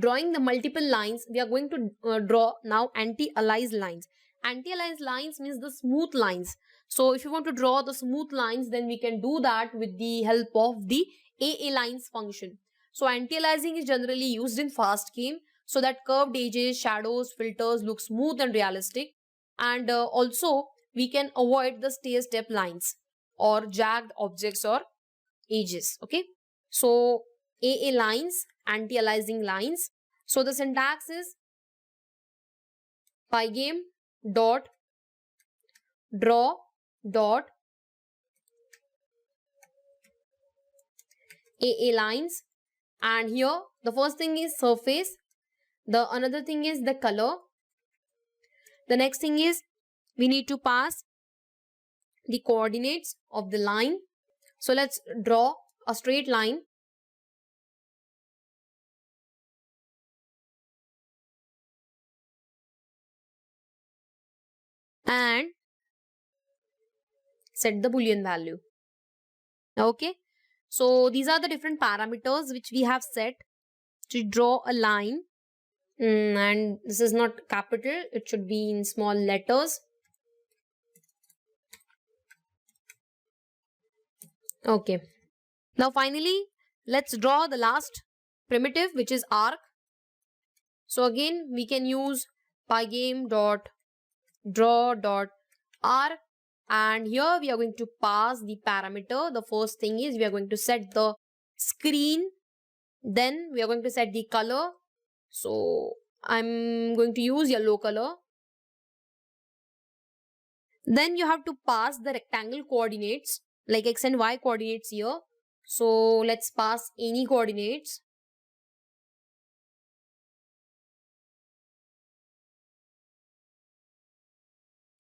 drawing the multiple lines, we are going to draw now anti-alias lines. Anti-alias lines means the smooth lines. So if you want to draw the smooth lines, then we can do that with the help of the AA lines function. So anti-aliasing is generally used in fast game so that curved edges, shadows, filters look smooth and realistic. And also we can avoid the stair step lines or jagged objects or edges. Okay, so AA lines, anti-aliasing lines. So the syntax is pygame dot draw dot AA lines, and here the first thing is surface, the another thing is the color, the next thing is we need to pass the coordinates of the line. So let's draw a straight line. And set the boolean value. Okay, so these are the different parameters which we have set to draw a line. And this is not capital, it should be in small letters. Okay, now finally let's draw the last primitive which is arc. So again we can use pygame.draw.arc, and here we are going to pass the parameter. The first thing is we are going to set the screen, then we are going to set the color. So I'm going to use yellow color. Then you have to pass the rectangle coordinates. like x and y coordinates here. So let's pass any coordinates.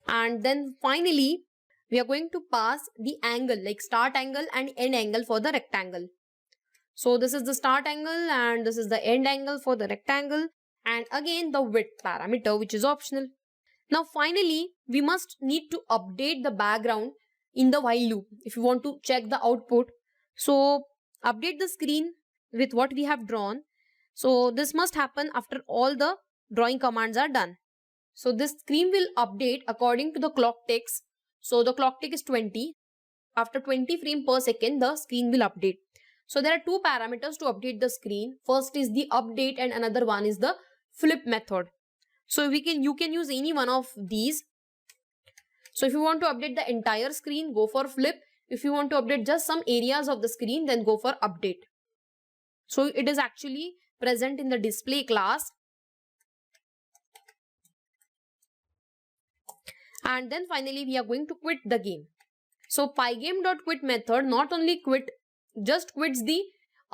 And then finally, we are going to pass the angle, like start angle and end angle for the rectangle. So this is the start angle and this is the end angle for the rectangle, and again the width parameter, which is optional. Now finally, we must need to update the background in the while loop if you want to check the output. So update the screen with what we have drawn. So this must happen after all the drawing commands are done. So this screen will update according to the clock ticks. So the clock tick is 20. After 20 frames per second, the screen will update. So there are two parameters to update the screen. First is the update and another one is the flip method. So you can use any one of these. So if you want to update the entire screen, go for flip. If you want to update just some areas of the screen, then go for update. So it is actually present in the display class. And then finally we are going to quit the game. So PyGame.quit method not only just quits the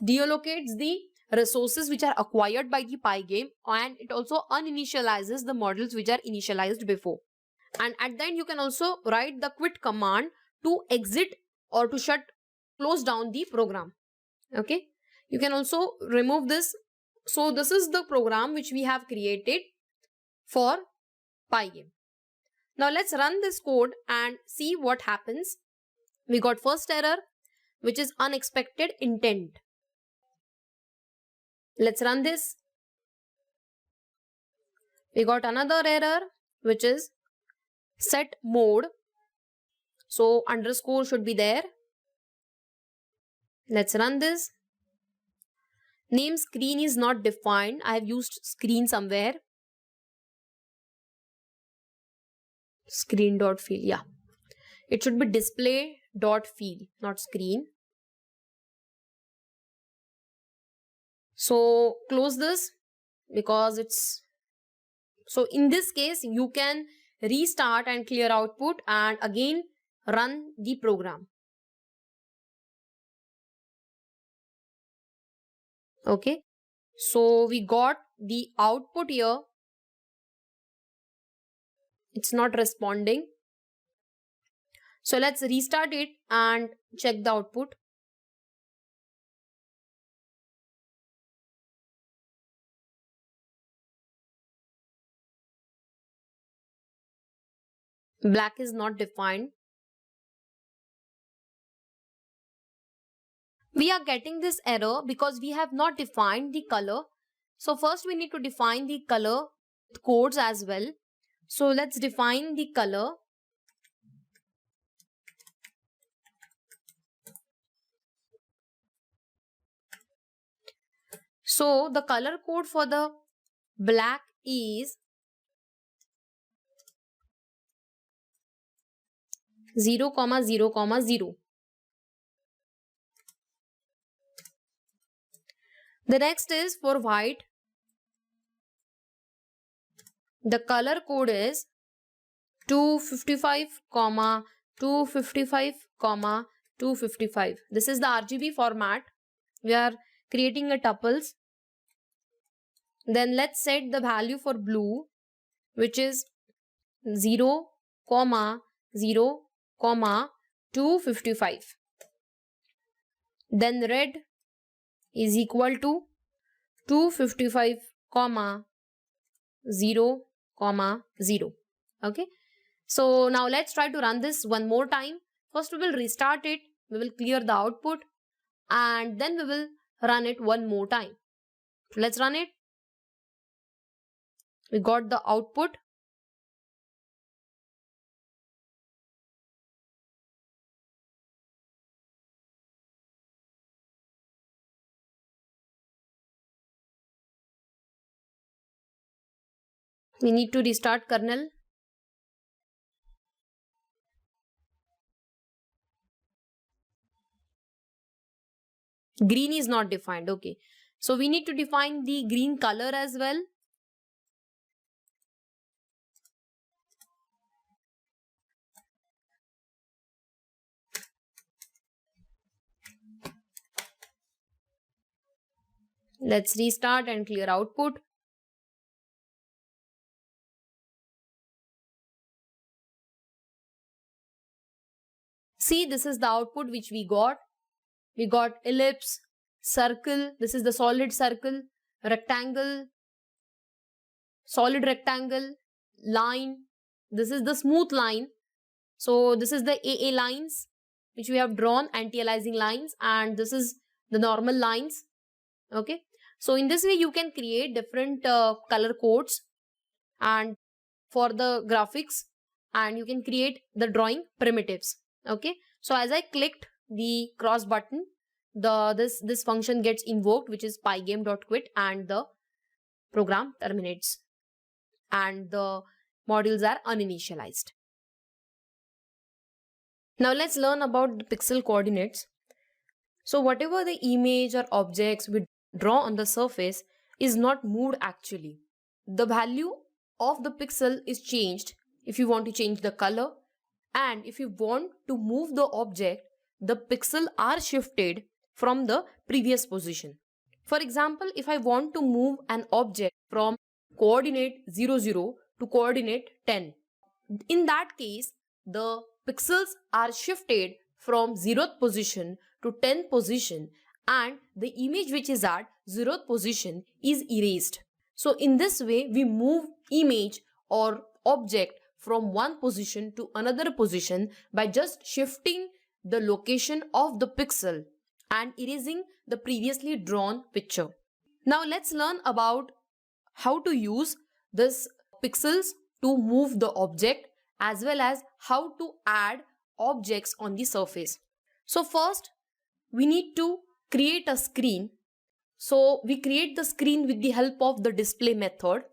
deallocates the resources which are acquired by the PyGame, and it also uninitializes the models which are initialized before. And at the end you can also write the quit command to exit or to close down the program. Okay, you can also remove this. So this is the program which we have created for PyGame. Now let's run this code and see what happens. We got first error, which is unexpected intent. Let's run this. We got another error, which is set mode. So underscore should be there. Let's run this. Name screen is not defined. I have used screen somewhere. Screen.field. Yeah. It should be display.field, not screen. So close this because it's... So in this case, you can restart and clear output and again run the program. Okay. So we got the output here. It's not responding. So let's restart it and check the output. Black is not defined. We are getting this error because we have not defined the color. So first we need to define the color with codes as well. So let's define the color. So the color code for the black is 0,0,0. The next is for white. The color code is 255, 255, 255. This is the RGB format. We are creating a tuples. Then let's set the value for blue, which is 0, 0, 255. Then red is equal to 255, 0, 0. Okay. So now let's try to run this one more time. First we will restart it. We will clear the output and then we will run it one more time. So let's run it. We got the output. We need to restart kernel. Green is not defined. Okay. So we need to define the green color as well. Let's restart and clear output. See, this is the output which we got. We got ellipse, circle, this is the solid circle, rectangle, solid rectangle, line, this is the smooth line. So this is the AA lines which we have drawn, anti-aliasing lines, and this is the normal lines. Okay. So in this way you can create different color codes and for the graphics, and you can create the drawing primitives. Okay. So as I clicked the cross button, this function gets invoked, which is pygame.quit, and the program terminates and the modules are uninitialized. Now let's learn about the pixel coordinates. So whatever the image or objects we draw on the surface is not moved actually. The value of the pixel is changed if you want to change the color, and if you want to move the object, the pixel are shifted from the previous position. For example, if I want to move an object from coordinate 0, 0 to coordinate 10, in that case, the pixels are shifted from 0th position to 10th position, and the image which is at 0th position is erased. So in this way, we move image or object from one position to another position by just shifting the location of the pixel and erasing the previously drawn picture. Now let's learn about how to use this pixels to move the object, as well as how to add objects on the surface. So first we need to create a screen. So we create the screen with the help of the display method,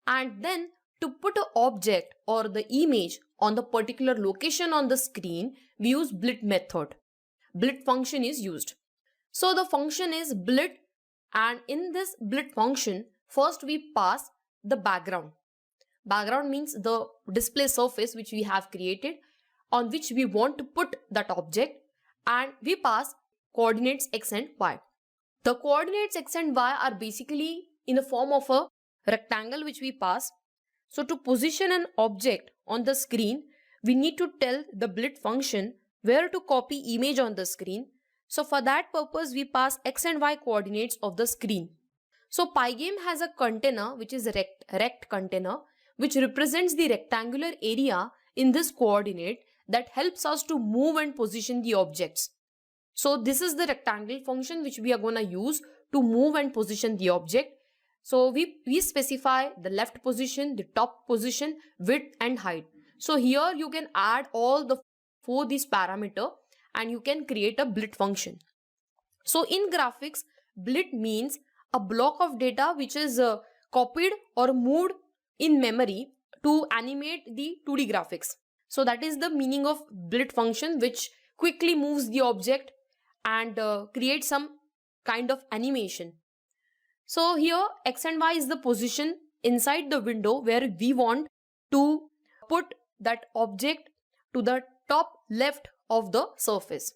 and then to put an object or the image on the particular location on the screen, we use blit method. Blit function is used. So the function is blit, and in this blit function, first we pass the background. Background means the display surface which we have created on which we want to put that object, and we pass coordinates x and y. The coordinates x and y are basically in the form of a rectangle which we pass. So to position an object on the screen, we need to tell the blit function where to copy image on the screen. So for that purpose, we pass x and y coordinates of the screen. So PyGame has a container which is a rect container, which represents the rectangular area in this coordinate that helps us to move and position the objects. So this is the rectangle function which we are going to use to move and position the object. So we specify the left position, the top position, width and height. So here you can add all the for this parameter and you can create a blit function. So in graphics, blit means a block of data which is copied or moved in memory to animate the 2D graphics. So that is the meaning of blit function, which quickly moves the object and creates some kind of animation. So here x and y is the position inside the window where we want to put that object to the top left of the surface.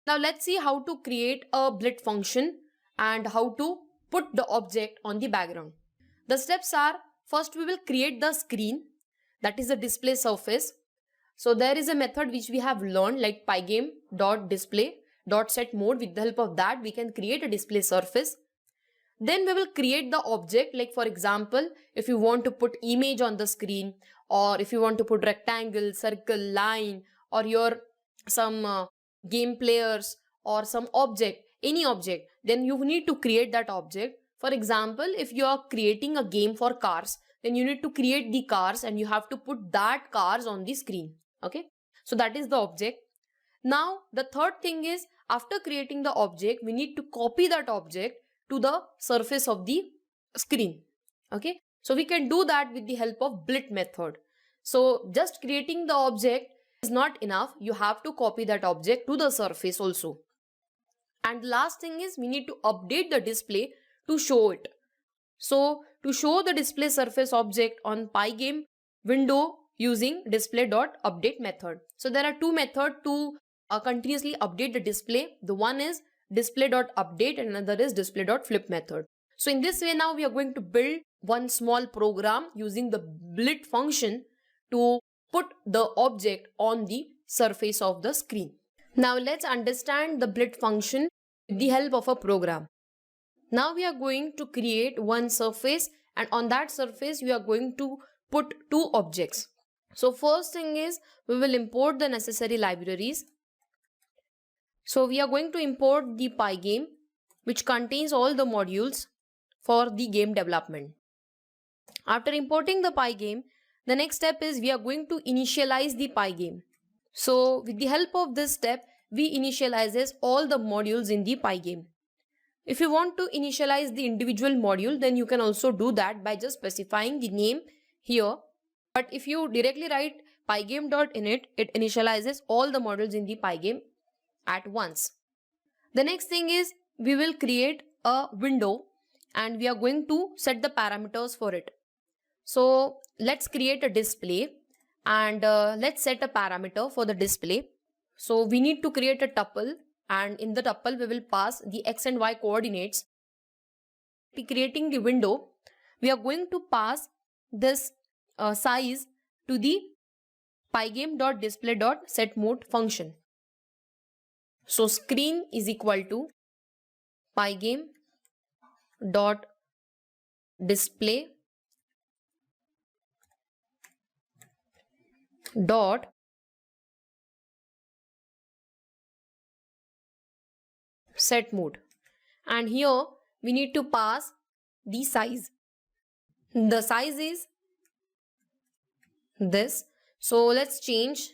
Now let's see how to create a blit function and how to put the object on the background. The steps are, first we will create the screen, that is the display surface. So there is a method which we have learned like pygame.display.setMode. With the help of that we can create a display surface. Then we will create the object, like for example, if you want to put image on the screen, or if you want to put rectangle, circle, line, or your some game players or some object, any object, then you need to create that object. For example, if you are creating a game for cars, then you need to create the cars and you have to put that cars on the screen. Okay, so that is the object. Now the third thing is, after creating the object, we need to copy that object to the surface of the screen. Okay, so we can do that with the help of blit method. So just creating the object is not enough, you have to copy that object to the surface also. And last thing is, we need to update the display to show it. So to show the display surface object on PyGame window using display.update method. So there are two methods to continuously update the display. The one is display.update and another is display.flip method. So in this way now we are going to build one small program using the blit function to put the object on the surface of the screen. Now let's understand the blit function with the help of a program. Now we are going to create one surface, and on that surface we are going to put two objects. So first thing is we will import the necessary libraries. So we are going to import the PyGame, which contains all the modules for the game development. After importing the PyGame, the next step is we are going to initialize the PyGame. So with the help of this step, we initializes all the modules in the PyGame. If you want to initialize the individual module, then you can also do that by just specifying the name here. But if you directly write pygame.init, it initializes all the modules in the PyGame at once. The next thing is we will create a window and we are going to set the parameters for it. So let's create a display and let's set a parameter for the display. So we need to create a tuple, and in the tuple we will pass the x and y coordinates. Creating the window, we are going to pass this size to the pygame.display.setMode function. So screen is equal to pygame.display dot set mode, and here we need to pass the size. The size is this. So let's change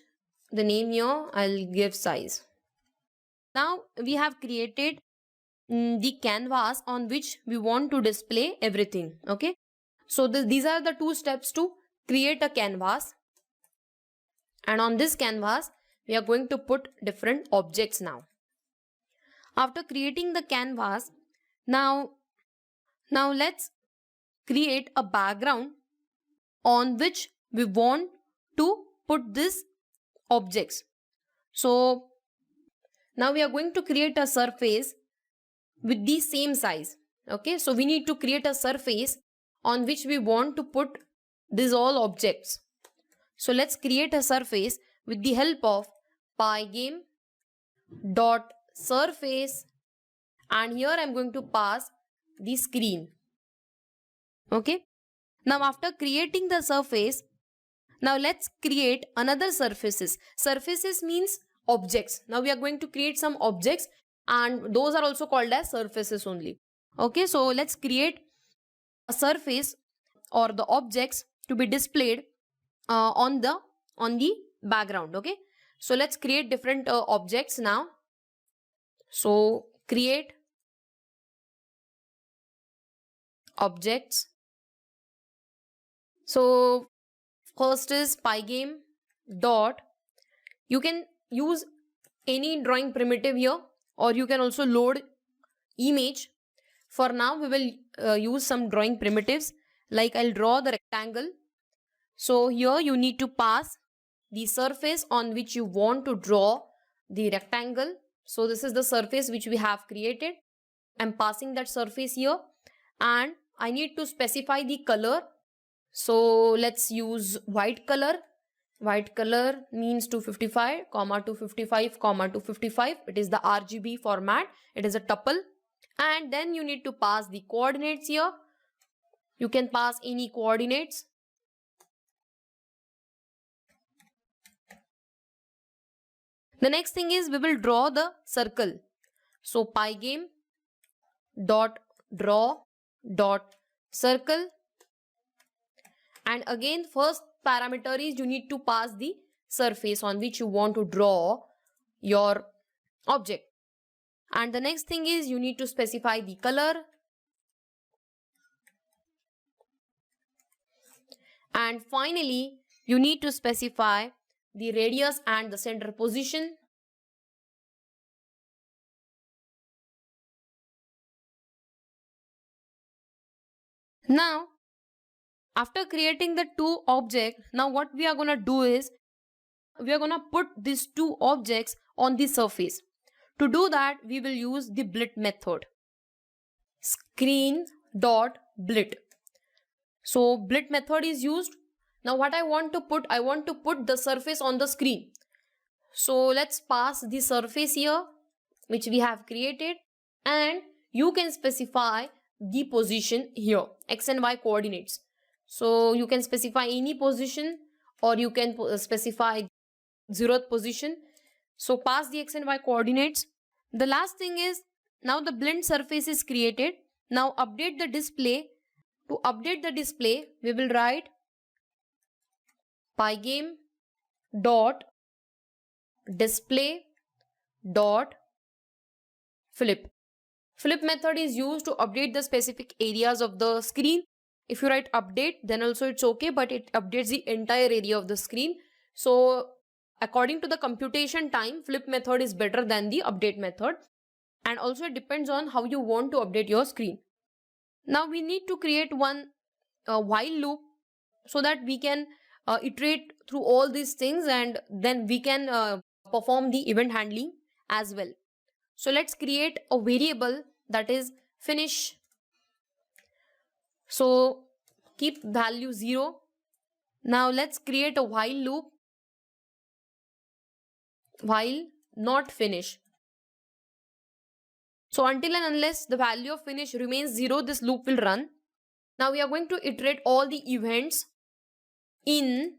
the name here. I'll give size. Now we have created the canvas on which we want to display everything. Okay, so these are the two steps to create a canvas, and on this canvas we are going to put different objects. Now after creating the canvas, now let's create a background on which we want to put these objects. So now we are going to create a surface with the same size. Okay, so we need to create a surface on which we want to put these all objects. So let's create a surface with the help of pygame.surface, and here I'm going to pass the screen. Okay, now after creating the surface, now let's create another surfaces. Surfaces means objects. Now we are going to create some objects, and those are also called as surfaces only. Okay, so let's create a surface or the objects to be displayed on the background. Okay, so let's create different objects now. So create objects. So first is pygame dot. You can use any drawing primitive here, or you can also load image. For now we will use some drawing primitives, like I'll draw the rectangle. So here you need to pass the surface on which you want to draw the rectangle. So this is the surface which we have created. I'm passing that surface here, and I need to specify the color. So let's use white color. White color means 255, 255, 255. It is the RGB format. It is a tuple. And then you need to pass the coordinates here. You can pass any coordinates. The next thing is we will draw the circle. So pygame dot draw dot circle, and again first parameter is you need to pass the surface on which you want to draw your object, and the next thing is you need to specify the color, and finally you need to specify the radius and the center position. Now after creating the two objects, now what we are going to do is we are going to put these two objects on the surface. To do that, we will use the blit method. Screen.blit. So blit method is used. Now what I want to put the surface on the screen. So let's pass the surface here, which we have created, and you can specify the position here, x and y coordinates. So you can specify any position, or you can specify 0th position. So pass the x and y coordinates. The last thing is, now the blend surface is created. Now update the display. To update the display, we will write PyGame dot display dot flip. Flip method is used to update the specific areas of the screen. If you write update, then also it's okay, but it updates the entire area of the screen. So according to the computation time, flip method is better than the update method. And also it depends on how you want to update your screen. Now we need to create one while loop so that we can iterate through all these things, and then we can perform the event handling as well. So let's create a variable that is finish. So keep value 0. Now let's create a while loop, while not finish. So until and unless the value of finish remains 0, this loop will run. Now we are going to iterate all the events in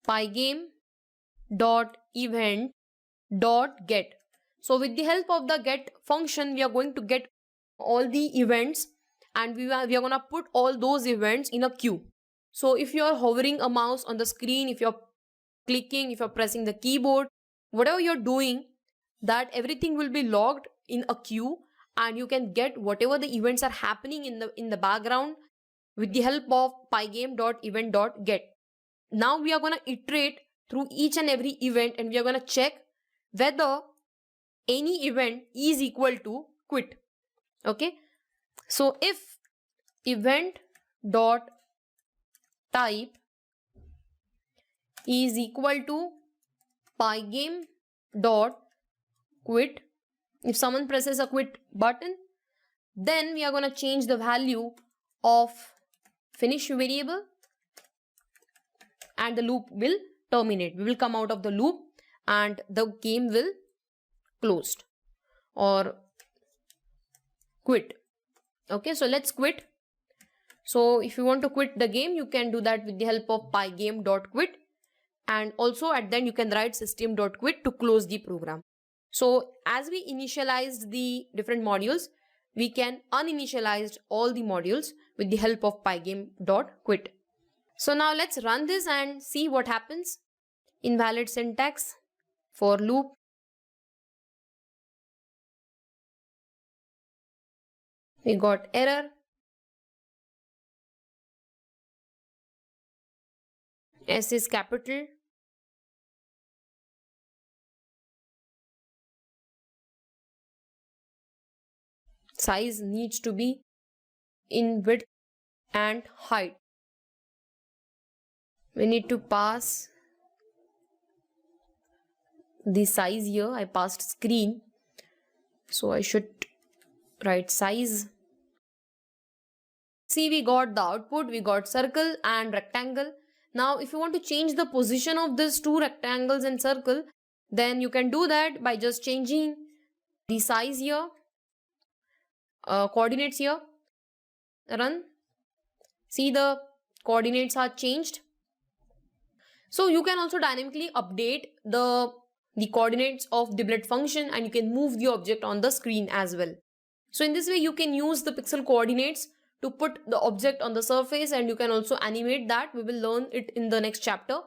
pygame.event.get. So with the help of the get function, we are going to get all the events, and we are going to put all those events in a queue. So if you are hovering a mouse on the screen, if you're clicking, if you're pressing the keyboard, whatever you're doing, that everything will be logged in a queue, and you can get whatever the events are happening in the background with the help of pygame.event.get. Now we are going to iterate through each and every event, and we are going to check whether any event is equal to quit. Okay. So if event dot type is equal to pygame dot quit, if someone presses a quit button, then we are going to change the value of finish variable, and the loop will terminate. We will come out of the loop and the game will closed or quit. Okay, so let's quit. So if you want to quit the game, you can do that with the help of pygame.quit, and also at then you can write system.quit to close the program. So as we initialized the different modules, we can uninitialize all the modules with the help of pygame.quit. So now let's run this and see what happens. Invalid syntax, for loop. We got error. S is capital. Size needs to be in width and height. We need to pass the size here. I passed screen, so I should write size. See, we got the output. We got circle and rectangle. Now if you want to change the position of these two rectangles and circle, then you can do that by just changing the size here, coordinates here. Run. See, the coordinates are changed. So you can also dynamically update the coordinates of the blit function, and you can move the object on the screen as well. So in this way you can use the pixel coordinates to put the object on the surface, and you can also animate that. We will learn it in the next chapter.